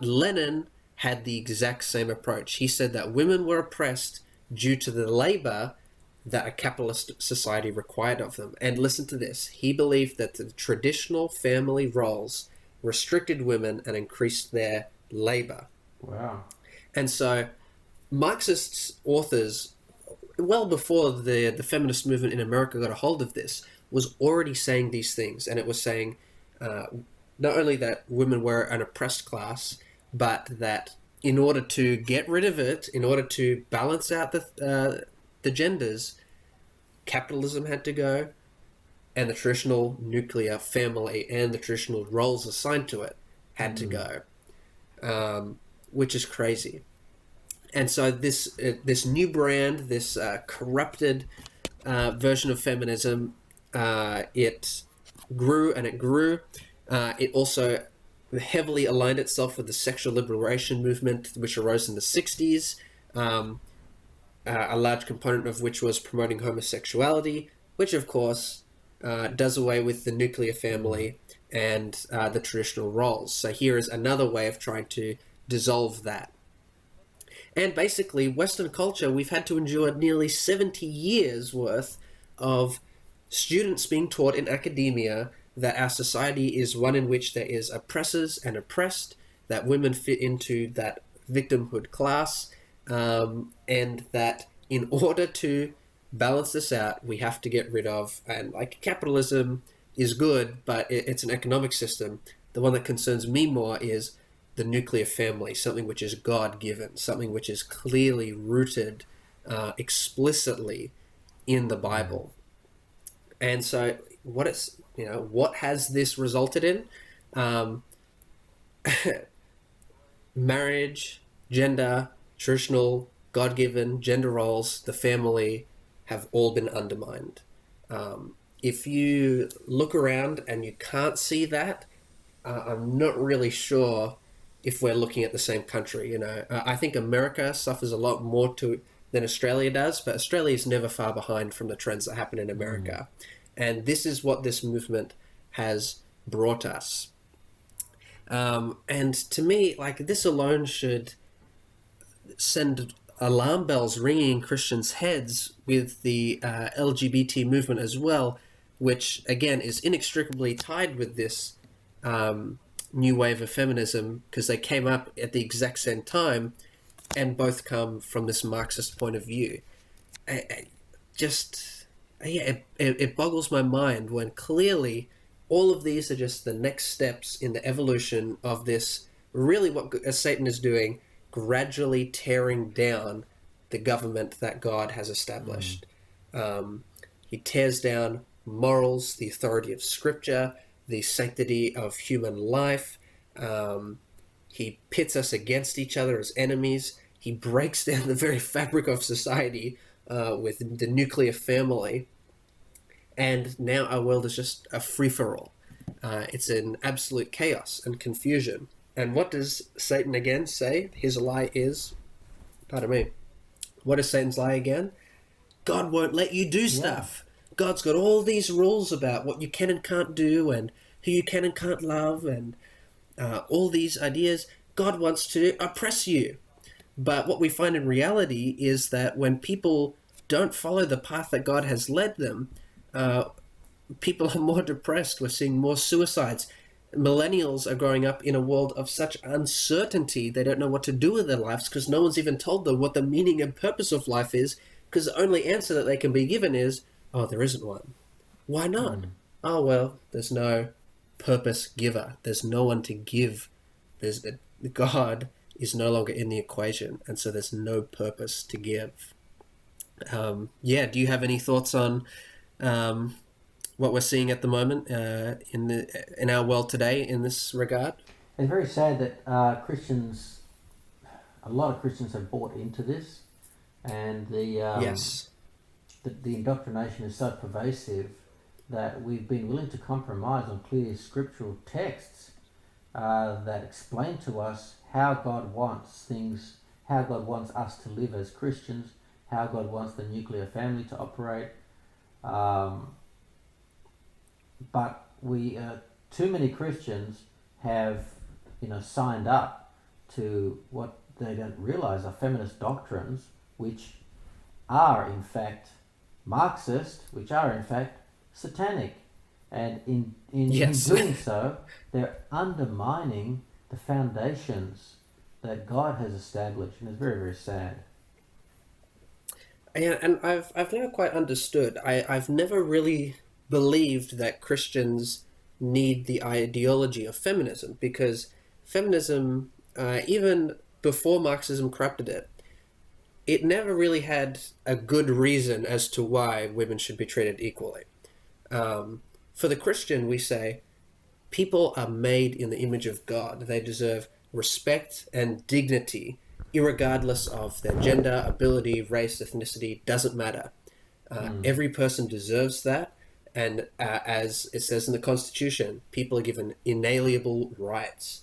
[SPEAKER 1] Lenin had the exact same approach. He said that women were oppressed due to the labor that a capitalist society required of them. And listen to this. He believed that the traditional family roles restricted women and increased their labor.
[SPEAKER 2] Wow.
[SPEAKER 1] And so Marxist authors, well before the feminist movement in America got a hold of this, was already saying these things. And it was saying uh, not only that women were an oppressed class, but that in order to get rid of it, in order to balance out the genders, capitalism had to go, and the traditional nuclear family and the traditional roles assigned to it had to go, which is crazy. And so this new brand, this corrupted version of feminism, it grew and it grew. It also heavily aligned itself with the sexual liberation movement, which arose in the 60s, a large component of which was promoting homosexuality, which of course does away with the nuclear family and the traditional roles. So here is another way of trying to dissolve that. And basically, Western culture, we've had to endure nearly 70 years worth of students being taught in academia that our society is one in which there is oppressors and oppressed, that women fit into that victimhood class, and that in order to balance this out, we have to get rid of, and like capitalism is good, but it's an economic system. The one that concerns me more is the nuclear family, something which is God-given, something which is clearly rooted explicitly in the Bible. And so what has this resulted in? Marriage, gender, traditional, God-given gender roles, the family have all been undermined. If you look around and you can't see that, I'm not really sure if we're looking at the same country. I think America suffers a lot more than Australia does, but Australia is never far behind from the trends that happen in America. And this is what this movement has brought us. And to me, like, this alone should send alarm bells ringing in Christians' heads with the LGBT movement as well, which again is inextricably tied with this new wave of feminism, because they came up at the exact same time and both come from this Marxist point of view. It boggles my mind when clearly all of these are just the next steps in the evolution of this, really what Satan is doing, gradually tearing down the government that God has established. He tears down morals, the authority of Scripture, the sanctity of human life. He pits us against each other as enemies. He breaks down the very fabric of society with the nuclear family. And now our world is just a free-for-all. It's in absolute chaos and confusion. And what does Satan again say? His lie is, pardon me, what is Satan's lie again? God won't let you do stuff. God's got all these rules about what you can and can't do and who you can and can't love, and all these ideas. God wants to oppress you. But what we find in reality is that when people don't follow the path that God has led them, people are more depressed. We're seeing more suicides. Millennials are growing up in a world of such uncertainty. They don't know what to do with their lives because no one's even told them what the meaning and purpose of life is, because the only answer that they can be given is, oh, there isn't one. Why not? Oh, well, there's no purpose giver. There's no one to give. God is no longer in the equation, and so there's no purpose to give. Do you have any thoughts on what we're seeing at the moment in our world today in this regard?
[SPEAKER 2] It's very sad that a lot of Christians have bought into this, and
[SPEAKER 1] Yes.
[SPEAKER 2] the indoctrination is so pervasive that we've been willing to compromise on clear scriptural texts that explain to us how God wants things, how God wants us to live as Christians, how God wants the nuclear family to operate. Um, but we, too many Christians have, signed up to what they don't realize are feminist doctrines, which are in fact Marxist, which are in fact satanic. And in
[SPEAKER 1] Yes.
[SPEAKER 2] doing so, they're undermining the foundations that God has established, and it's very, very sad.
[SPEAKER 1] And I've never quite understood. I've never really believed that Christians need the ideology of feminism, because feminism, even before Marxism corrupted it, it never really had a good reason as to why women should be treated equally. Um, for the Christian, we say people are made in the image of God. They deserve respect and dignity, irregardless of their gender, ability, race, ethnicity, doesn't matter.
[SPEAKER 2] Mm.
[SPEAKER 1] Every person deserves that. And as it says in the Constitution, people are given inalienable rights.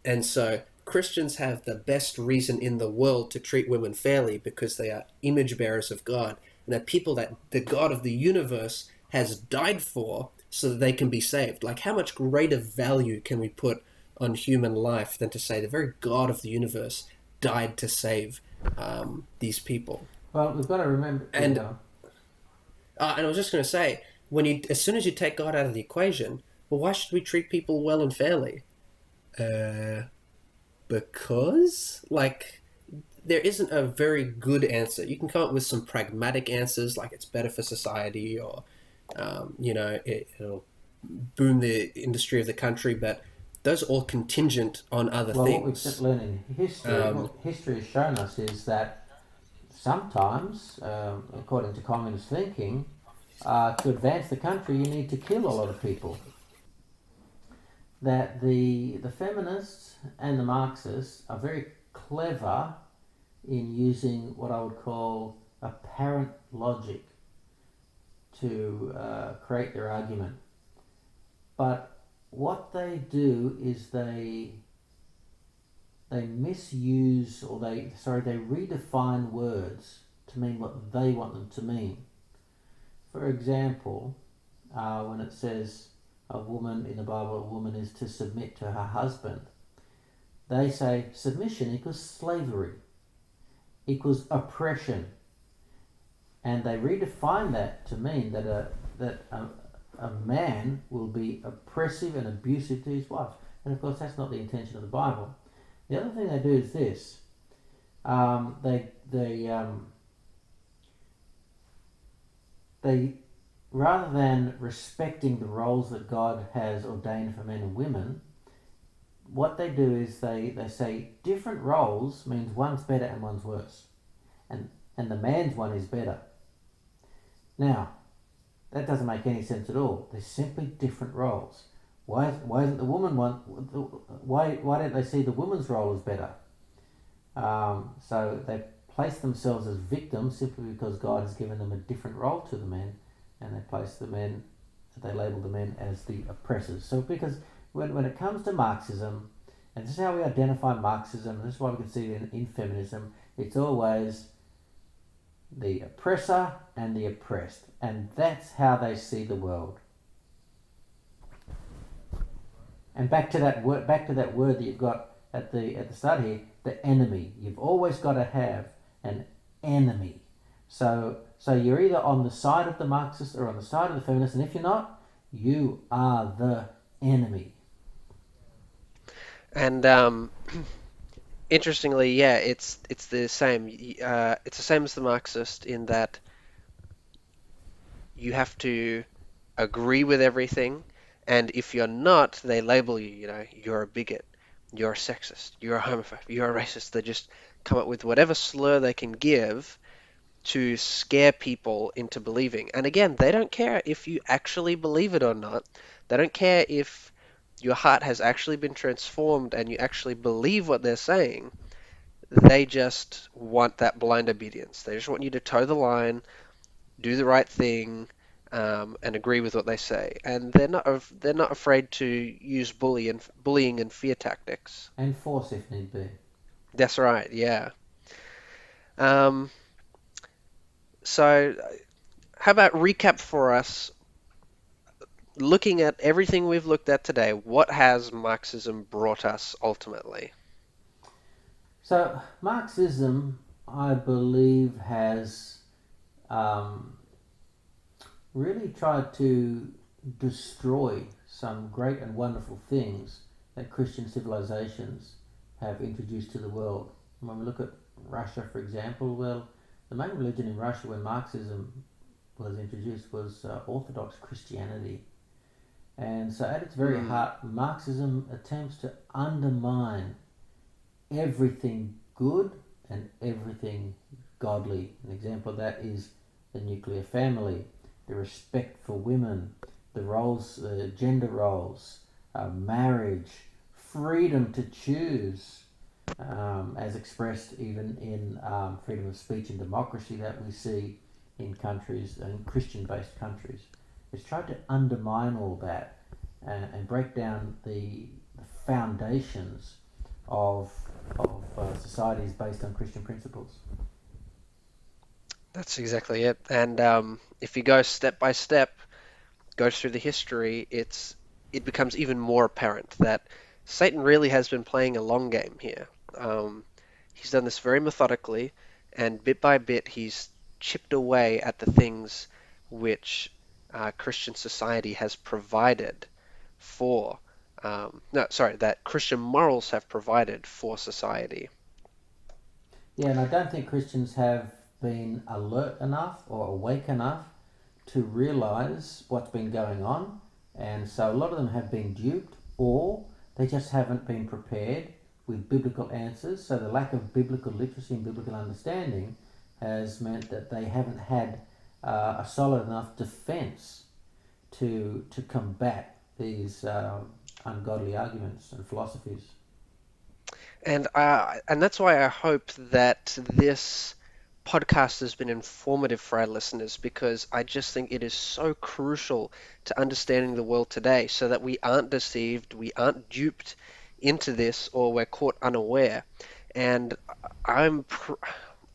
[SPEAKER 1] And so Christians have the best reason in the world to treat women fairly, because they are image bearers of God, and they're people that the God of the universe has died for so that they can be saved. Like, how much greater value can we put on human life than to say the very God of the universe died to save these people?
[SPEAKER 2] Well, we've got to remember. Yeah,
[SPEAKER 1] And
[SPEAKER 2] go.
[SPEAKER 1] and I was just going to say, as soon as you take God out of the equation, well, why should we treat people well and fairly? Uh, because there isn't a very good answer. You can come up with some pragmatic answers, like it's better for society, or it'll boom the industry of the country, but those are all contingent on other
[SPEAKER 2] Well, what we've
[SPEAKER 1] things.
[SPEAKER 2] learned in history,
[SPEAKER 1] Um,
[SPEAKER 2] what history has shown us is that sometimes, according to communist thinking, to advance the country, you need to kill a lot of people. That the feminists and the Marxists are very clever in using what I would call apparent logic to create their argument. But what they do is they misuse, or they redefine words to mean what they want them to mean. For example, when it says a woman in the Bible, a woman is to submit to her husband, they say submission equals slavery, equals oppression, and they redefine that to mean that a man will be oppressive and abusive to his wife. And of course, that's not the intention of the Bible. The other thing they do is this: they rather than respecting the roles that God has ordained for men and women, what they do is they say different roles means one's better and one's worse, and the man's one is better. Now, that doesn't make any sense at all. They're simply different roles. Why isn't the woman one? Why don't they see the woman's role as better? So they place themselves as victims simply because God has given them a different role to the men, and they label the men as the oppressors. So because when it comes to Marxism, and this is how we identify Marxism, and this is why we can see it in feminism, it's always the oppressor and the oppressed, and that's how they see the world. And back to that word that you've got at the start here, the enemy. You've always got to have an enemy. So you're either on the side of the Marxist or on the side of the feminist, and if you're not, you are the enemy.
[SPEAKER 3] And interestingly, yeah, it's the same. It's the same as the Marxist in that you have to agree with everything, and if you're not, they label you. You know, you're a bigot, you're a sexist, you're a homophobe, you're a racist. They just come up with whatever slur they can give to scare people into believing. And again, they don't care if you actually believe it or not. They don't care if your heart has actually been transformed and you actually believe what they're saying. They just want that blind obedience. They just want you to toe the line, do the right thing, and agree with what they say, and they're not afraid to use bullying and fear tactics.
[SPEAKER 2] And force if need be.
[SPEAKER 3] That's right, yeah. Um, so how about recap for us, looking at everything we've looked at today, what has Marxism brought us ultimately?
[SPEAKER 2] So Marxism, I believe, has um, really tried to destroy some great and wonderful things that Christian civilizations have introduced to the world. When we look at Russia, for example, well, the main religion in Russia when Marxism was introduced was Orthodox Christianity. And so, at its very
[SPEAKER 3] Hmm.
[SPEAKER 2] heart, Marxism attempts to undermine everything good and everything godly. An example of that is the nuclear family, the respect for women, the roles, gender roles, marriage, freedom to choose, as expressed even in freedom of speech and democracy that we see in countries, in Christian-based countries. It's tried to undermine all that and break down the foundations of societies based on Christian principles.
[SPEAKER 3] That's exactly it. And if you go step by step, go through the history, it becomes even more apparent that Satan really has been playing a long game here. Um, he's done this very methodically, and bit by bit, he's chipped away at the things which Christian society has provided for. No, sorry, that Christian morals have provided for society.
[SPEAKER 2] Yeah, and I don't think Christians have been alert enough or awake enough to realize what's been going on, and so a lot of them have been duped, or they just haven't been prepared with biblical answers. So the lack of biblical literacy and biblical understanding has meant that they haven't had a solid enough defense to combat these ungodly arguments and philosophies.
[SPEAKER 3] And that's why I hope that this podcast has been informative for our listeners, because I just think it is so crucial to understanding the world today so that we aren't deceived, we aren't duped into this, or we're caught unaware. And I'm pr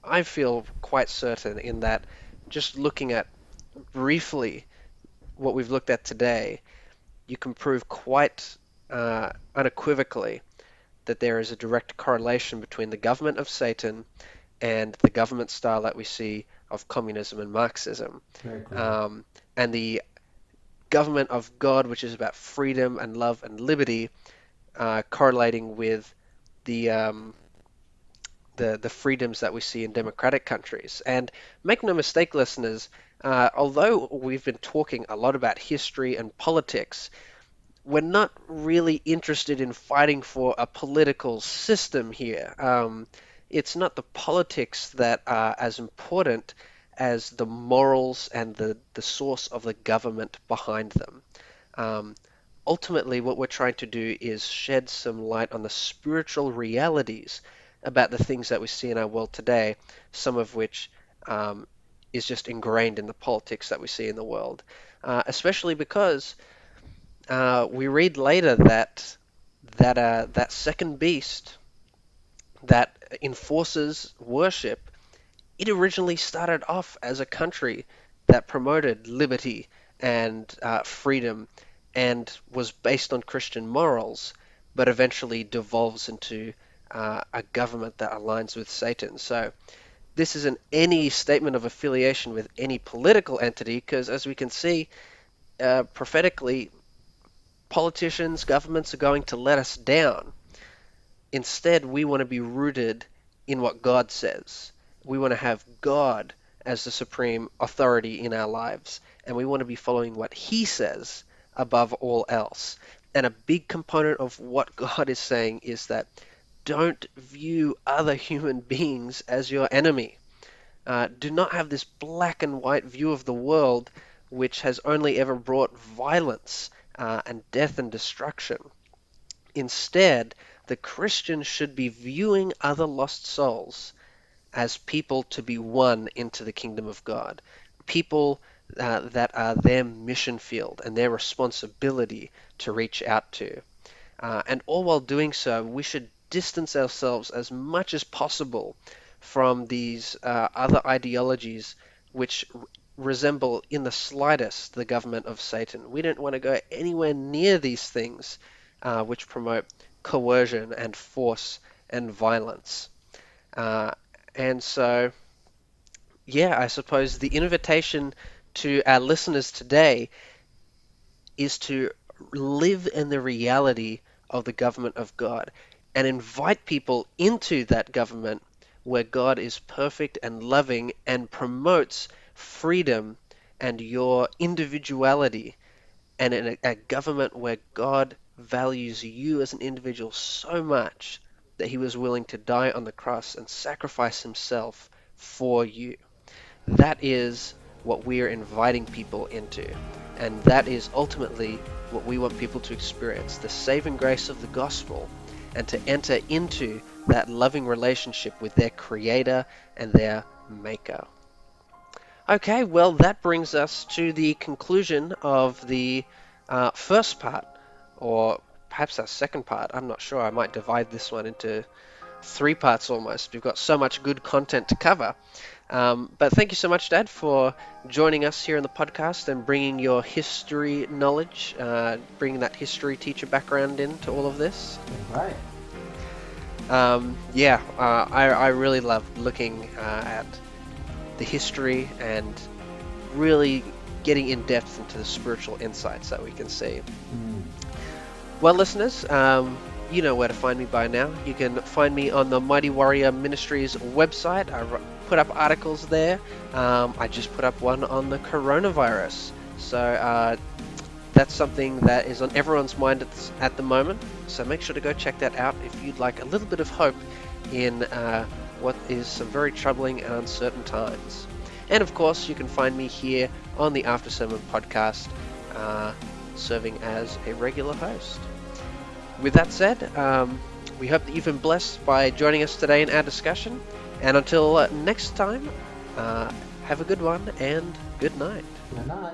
[SPEAKER 3] I feel quite certain in that, just looking at briefly what we've looked at today, you can prove quite unequivocally that there is a direct correlation between the government of Satan and the government style that we see of communism and Marxism,
[SPEAKER 2] Very clearly.
[SPEAKER 3] um, and the government of God, which is about freedom and love and liberty, correlating with the um, the freedoms that we see in democratic countries. And make no mistake, listeners, although we've been talking a lot about history and politics, we're not really interested in fighting for a political system here. It's not the politics that are as important as the morals and the source of the government behind them. Um, Ultimately, what we're trying to do is shed some light on the spiritual realities about the things that we see in our world today, some of which um, is just ingrained in the politics that we see in the world. Especially because we read later that that second beast that enforces worship, it originally started off as a country that promoted liberty and freedom and was based on Christian morals, but eventually devolves into a government that aligns with Satan. So this isn't any statement of affiliation with any political entity, because as we can see prophetically, politicians, governments are going to let us down. Instead, we want to be rooted in what God says. We want to have God as the supreme authority in our lives, and we want to be following what He says above all else. And a big component of what God is saying is that don't view other human beings as your enemy. Do not have this black and white view of the world, which has only ever brought violence and death and destruction. Instead, the Christian should be viewing other lost souls as people to be won into the kingdom of God. People that are their mission field and their responsibility to reach out to. And all while doing so, we should distance ourselves as much as possible from these other ideologies which resemble in the slightest the government of Satan. We don't want to go anywhere near these things which promote coercion and force and violence. Uh, and so, yeah, I suppose the invitation to our listeners today is to live in the reality of the government of God and invite people into that government where God is perfect and loving and promotes freedom and your individuality, and in a government where God values you as an individual so much that he was willing to die on the cross and sacrifice himself for you. That is what we are inviting people into. And that is ultimately what we want people to experience, the saving grace of the gospel, and to enter into that loving relationship with their creator and their maker. Okay, well, that brings us to the conclusion of the first part, or perhaps our second part. I'm not sure. I might divide this one into three parts almost. We've got so much good content to cover. But thank you so much, Dad, for joining us here in the podcast and bringing your history knowledge, bringing that history teacher background into all of this.
[SPEAKER 2] Right.
[SPEAKER 3] I really love looking at the history and really getting in depth into the spiritual insights that we can see. Well, listeners, you know where to find me by now. You can find me on the Mighty Warrior Ministries website. I put up articles there. I just put up one on the coronavirus. So that's something that is on everyone's mind at the moment. So make sure to go check that out if you'd like a little bit of hope in what is some very troubling and uncertain times. And of course, you can find me here on the After Sermon podcast, serving as a regular host. With that said, we hope that you've been blessed by joining us today in our discussion. And until next time, have a good one and good night.
[SPEAKER 2] Good night.